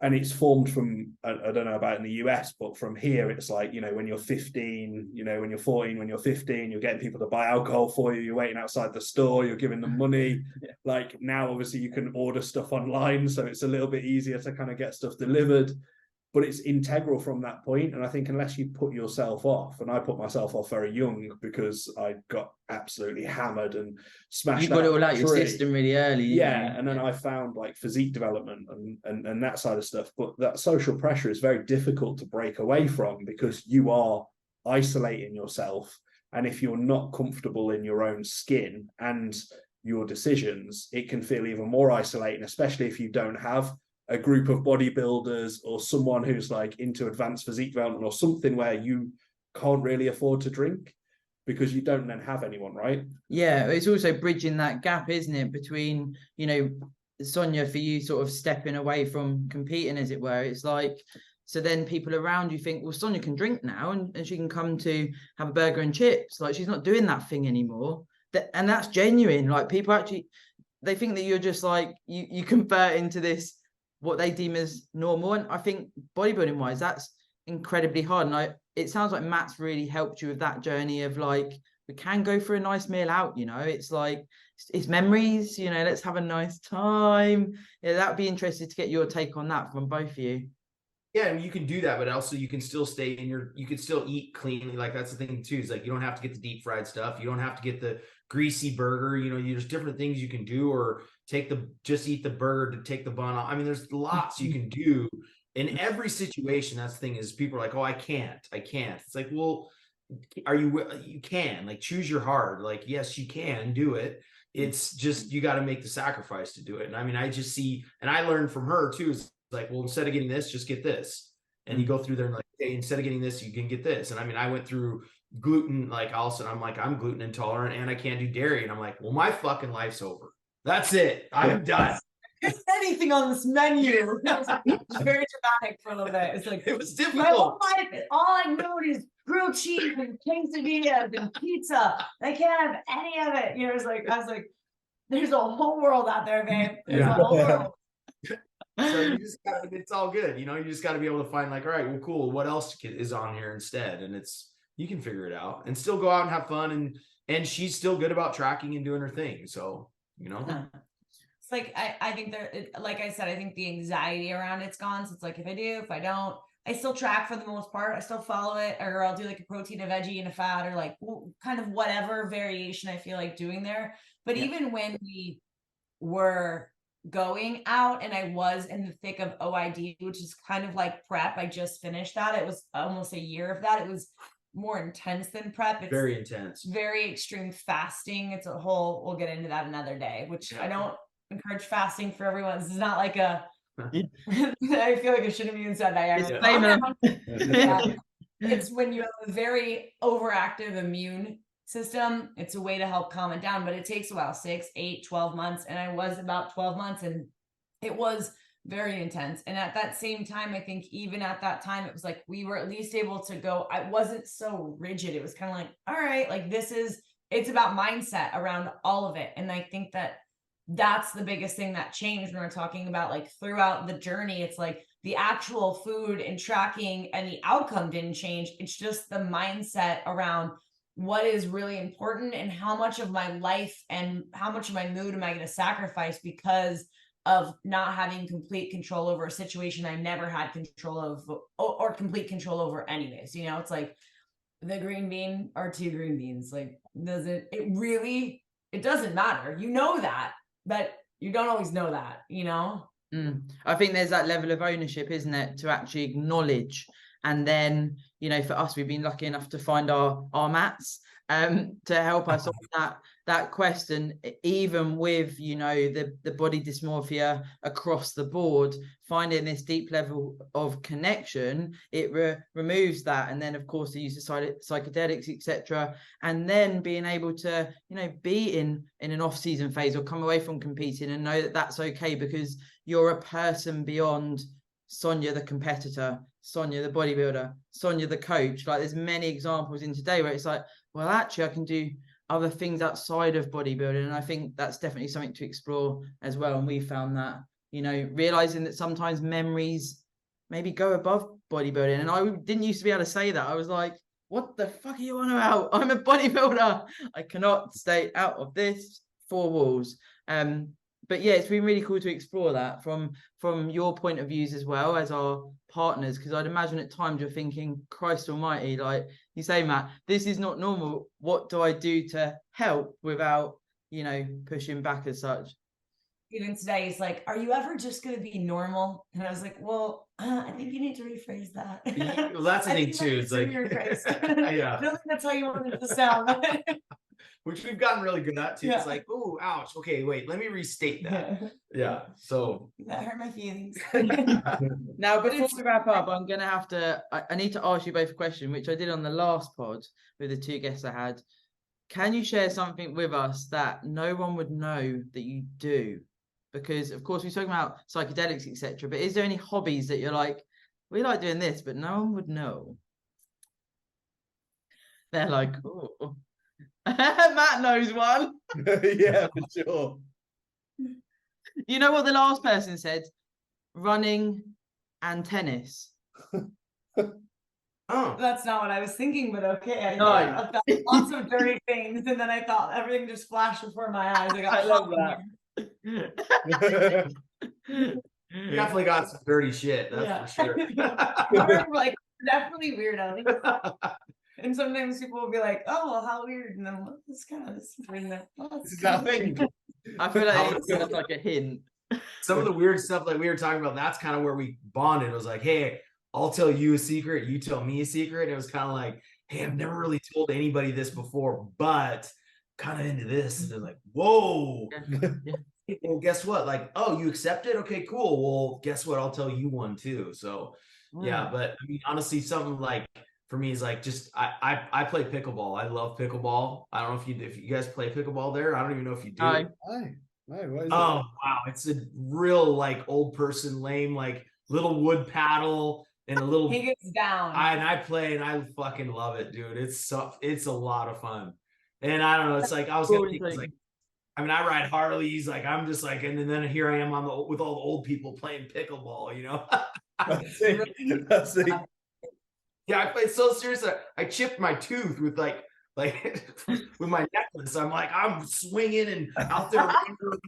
and it's formed from, I don't know about in the US, but from here, it's like, you know, when you're 15, you know, when you're 14, when you're 15, you're getting people to buy alcohol for you, you're waiting outside the store, you're giving them money. Like now, obviously, you can order stuff online, so it's a little bit easier to kind of get stuff delivered. But it's integral from that point. And I think unless you put yourself off, and I put myself off very young because I got absolutely hammered and smashed. You got it all out your system really early. Yeah. And then I found like physique development and that side of stuff. But that social pressure is very difficult to break away from because you are isolating yourself. And if you're not comfortable in your own skin and your decisions, it can feel even more isolating, especially if you don't have a group of bodybuilders or someone who's like into advanced physique development or something where you can't really afford to drink because you don't then have anyone, right? Yeah, it's also bridging that gap, isn't it, between, you know, Sonia, for you sort of stepping away from competing, as it were. It's like, so then people around you think, well, Sonia can drink now and she can come to have a burger and chips. Like she's not doing that thing anymore. And that's genuine. Like people actually, they think that you're just like, you convert into this, what they deem as normal. And I think bodybuilding wise, that's incredibly hard. And it sounds like Matt's really helped you with that journey of like, we can go for a nice meal out, you know, it's like, it's memories, you know, let's have a nice time. Yeah, that'd be interesting to get your take on that from both of you. Yeah, I mean, you can do that, but also you can still stay in you can still eat cleanly. Like that's the thing too, is like, you don't have to get the deep fried stuff. You don't have to get the greasy burger, you know, there's different things you can do, or just eat the burger to take the bun off. I mean, there's lots you can do in every situation. That's the thing, is people are like, oh, I can't. It's like, well, you can, like, choose your heart. Like, yes, you can do it. It's just, you got to make the sacrifice to do it. And I mean, I just see, and I learned from her too, is like, well, instead of getting this, just get this. And you go through there and like, hey, instead of getting this, you can get this. And I mean, I went through gluten, like also, I'm like, I'm gluten intolerant and I can't do dairy. And I'm like, well, my fucking life's over. That's it. I'm done. Anything on this menu. It's very dramatic for a little bit. It's like, it was my whole difficult. life, all I know is grilled cheese and quesadillas and pizza. I can't have any of it. You know, I was like, there's a whole world out there, babe. There's a whole world. So you just gotta, it's all good, you know, you just got to be able to find like, all right, well, cool, what else is on here instead? And you can figure it out and still go out and have fun. And she's still good about tracking and doing her thing. So, you know, it's like, I think like I said, I think the anxiety around it's gone. So it's like, if I don't, I still track for the most part. I still follow it, or I'll do like a protein, a veggie, and a fat, or like kind of whatever variation I feel like doing there. But even when we were going out and I was in the thick of OID, which is kind of like prep, I just finished that. It was almost a year of that. It was more intense than prep. It's very intense, very extreme fasting. It's a whole, we'll get into that another day, which I don't encourage fasting for everyone. This is not like a I feel like I shouldn't have even said that. It's when you have a very overactive immune system. It's a way to help calm it down, but it takes a while, 6, 8, 12 months. And I was about 12 months and it was very intense. And at that same time, I think even at that time, it was like, we were at least able to go, I wasn't so rigid. It was kind of like, all right, like it's about mindset around all of it. And I think that's the biggest thing that changed when we're talking about like throughout the journey. It's like the actual food and tracking and the outcome didn't change. It's just the mindset around what is really important and how much of my life and how much of my mood am I going to sacrifice because of not having complete control over a situation I never had control of or complete control over anyways. You know, it's like the green bean or 2 green beans. Like, it doesn't matter. You know that, but you don't always know that, you know? I think there's that level of ownership, isn't it? To actually acknowledge. And then, you know, for us, we've been lucky enough to find our mats to help us on that quest, and even with, you know, the body dysmorphia across the board, finding this deep level of connection, it removes that. And then of course the use of psychedelics, etc., and then being able to, you know, be in an off-season phase or come away from competing and know that that's okay, because you're a person beyond Sonia the competitor, Sonia the bodybuilder, Sonia the coach. Like, there's many examples in today where it's like, well, actually I can do other things outside of bodybuilding. And I think that's definitely something to explore as well. And we found that, you know, realizing that sometimes memories maybe go above bodybuilding. And I didn't used to be able to say that. I was like, what the fuck are you on about? I'm a bodybuilder. I cannot stay out of this four walls. But yeah, it's been really cool to explore that from your point of views as well as our partners, because I'd imagine at times you're thinking, Christ almighty, like you say, Matt, this is not normal. What do I do to help without, you know, pushing back as such? Even today, he's like, are you ever just going to be normal? And I was like, well, I think you need to rephrase that. Well, that's the thing too. It's like, yeah, I don't think that's how you want it to sound. Which we've gotten really good at too. Yeah. It's like, oh, ouch. Okay, wait, let me restate that. Yeah. So that hurt my feelings. Now, before we wrap up, I'm gonna have to. I need to ask you both a question, which I did on the last pod with the two guests I had. Can you share something with us that no one would know that you do? Because of course we're talking about psychedelics, etc. But is there any hobbies that you're like, we like doing this, but no one would know? They're like, oh. Matt knows one. Yeah, for sure. You know what the last person said? Running and tennis. Oh, that's not what I was thinking, but okay. I thought lots of dirty things, and then I thought everything just flashed before my eyes. I love that. You definitely got some dirty shit, that's for sure. Like, definitely weirdo. And sometimes people will be like, oh, well, how weird. And then it's kind of this thing that, oh, this is our thing. I feel like it's kind of like a hint. Some of the weird stuff like we were talking about, that's kind of where we bonded. It was like, hey, I'll tell you a secret, you tell me a secret. And it was kind of like, hey, I've never really told anybody this before, but kind of into this. And they're like, whoa. Yeah. Well, guess what? Like, oh, you accept it? Okay, cool. Well, guess what? I'll tell you one too. So yeah, but I mean, honestly, something like for me is like just I play pickleball. I love pickleball. I don't know if you guys play pickleball there. I don't even know if you do. Why? What is it? Wow, it's a real like old person lame like little wood paddle and a little. He gets down. I play and I fucking love it, dude. It's a lot of fun. And I don't know. It's like I was gonna think it's like. I mean, I ride Harleys, like I'm just like, and then here I am with all the old people playing pickleball, you know. That's it. Yeah, I played so serious. I chipped my tooth with like with my necklace. I'm swinging and out there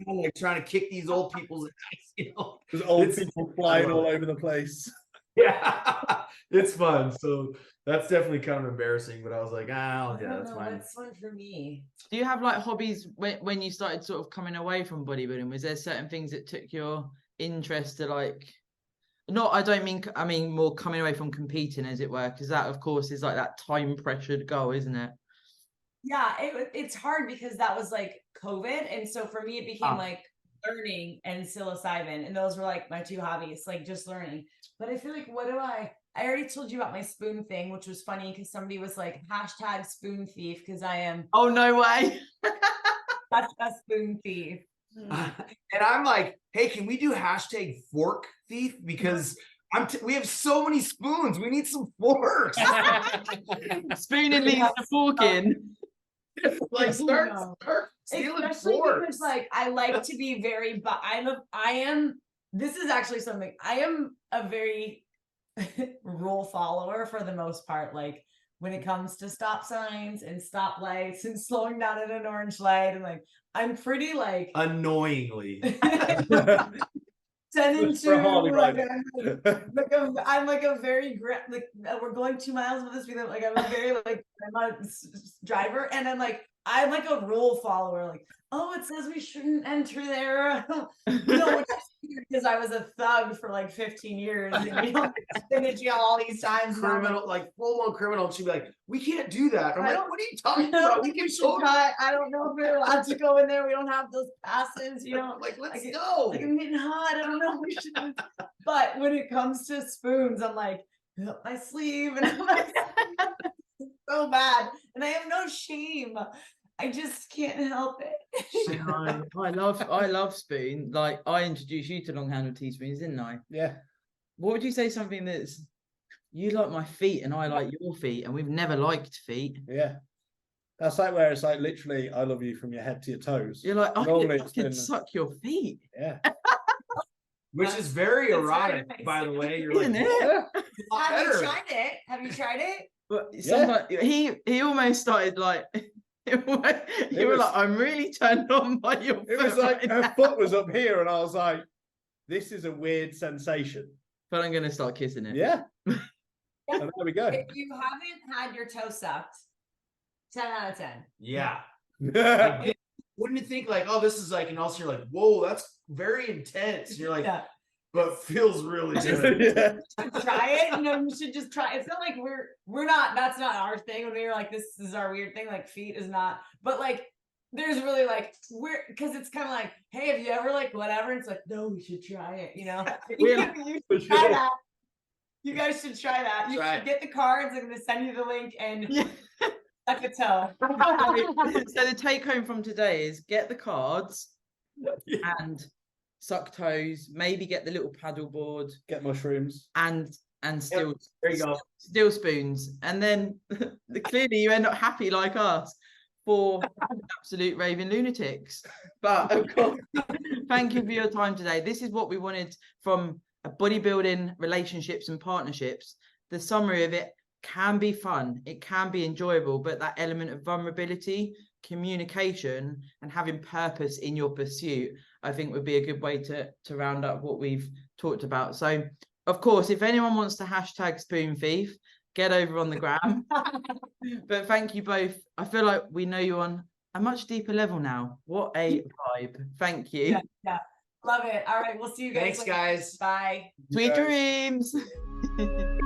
like trying to kick these old people's ass, you know. There's old people flying all over the place. Yeah, it's fun. So that's definitely kind of embarrassing, but I was like, yeah, that's fine. That's fun for me. Do you have like hobbies when you started sort of coming away from bodybuilding? Was there certain things that took your interest to like? Not, I mean more coming away from competing, as it were, because that, of course, is like that time pressured goal, isn't it? Yeah, it's hard because that was like COVID, and so for me it became like learning and psilocybin, and those were like my two hobbies, like just learning. But I feel like I already told you about my spoon thing, which was funny because somebody was like #spoon thief because I am. Oh no way! That's a spoon thief. And I'm like, hey, can we do #fork thief? Because we have so many spoons. We need some forks. Spooning leads to forking. Like start stealing forks. Because like I like to be very, but this is actually something, I am a very rule follower for the most part. Like when it comes to stop signs and stoplights and slowing down at an orange light, and like I'm pretty like annoyingly 10 and 2 I'm like a very like we're going 2 miles with this speed, like I'm a very like I'm a driver, and I'm like a rule follower, like, oh, it says we shouldn't enter there. No, because because I was a thug for like 15 years. And you know, been to jail all these times. Criminal, like full-blown criminal. She'd be like, we can't do that. I'm I like, don't- what are you talking about? We can totally, I don't know if we're allowed to go in there. We don't have those passes, you know. like, let's Like, go. Like I'm getting hot. I don't know if we should. But when it comes to spoons, I'm like, up my sleeve, and I'm like, so bad, and I have no shame. I just can't help it. I love spoon. Like I introduced you to long handled teaspoons, didn't I? Yeah. What would you say something that's you like my feet and I like your feet and we've never liked feet? Yeah. That's like where it's like literally I love you from your head to your toes. You're like, I Normally can it's been- suck your feet. Yeah. Which is very It's very erotic, nice. by the way. You're like, Isn't it? "Whoa, Have you better." tried it? Have you tried it? But sometimes he almost started like you were was- like, I'm really turned on by your It was foot like right her now." foot was up here, and I was like, this is a weird sensation. But I'm gonna start kissing it. Yeah. And there we go. If you haven't had your toe sucked, 10 out of 10. Yeah. Yeah. Like, wouldn't you think like, oh, this is like, and also you're like, whoa, that's very intense. And you're like, Yeah. but feels really good. Try it. You know, you should just try. It's not like we're not. That's not our thing. When we're like, this is our weird thing. Like feet is not. But like, there's really like we're because it's kind of like, hey, have you ever like whatever? And it's like, no, we should try it. You know, you should try that. You guys should try that. You Try should it. get the cards. I'm gonna send you the link and Yeah. suck a toe. So the take home from today is get the cards and suck toes, maybe get the little paddle board Get mushrooms. and still There you go. still spoons. And then clearly you end up happy like us for absolute raving lunatics. But of course, thank you for your time today. This is what we wanted from bodybuilding relationships and partnerships. The summary of it can be fun, it can be enjoyable, but that element of vulnerability, communication, and having purpose in your pursuit, I think would be a good way to round up what we've talked about. So of course, if anyone wants to hashtag spoon thief, get over on the gram. But thank you both. I feel like we know you on a much deeper level now. What a vibe. Thank you. Yeah. Love it. All right, we'll see you guys. Thanks, later. guys. Bye. Sweet Yes. dreams.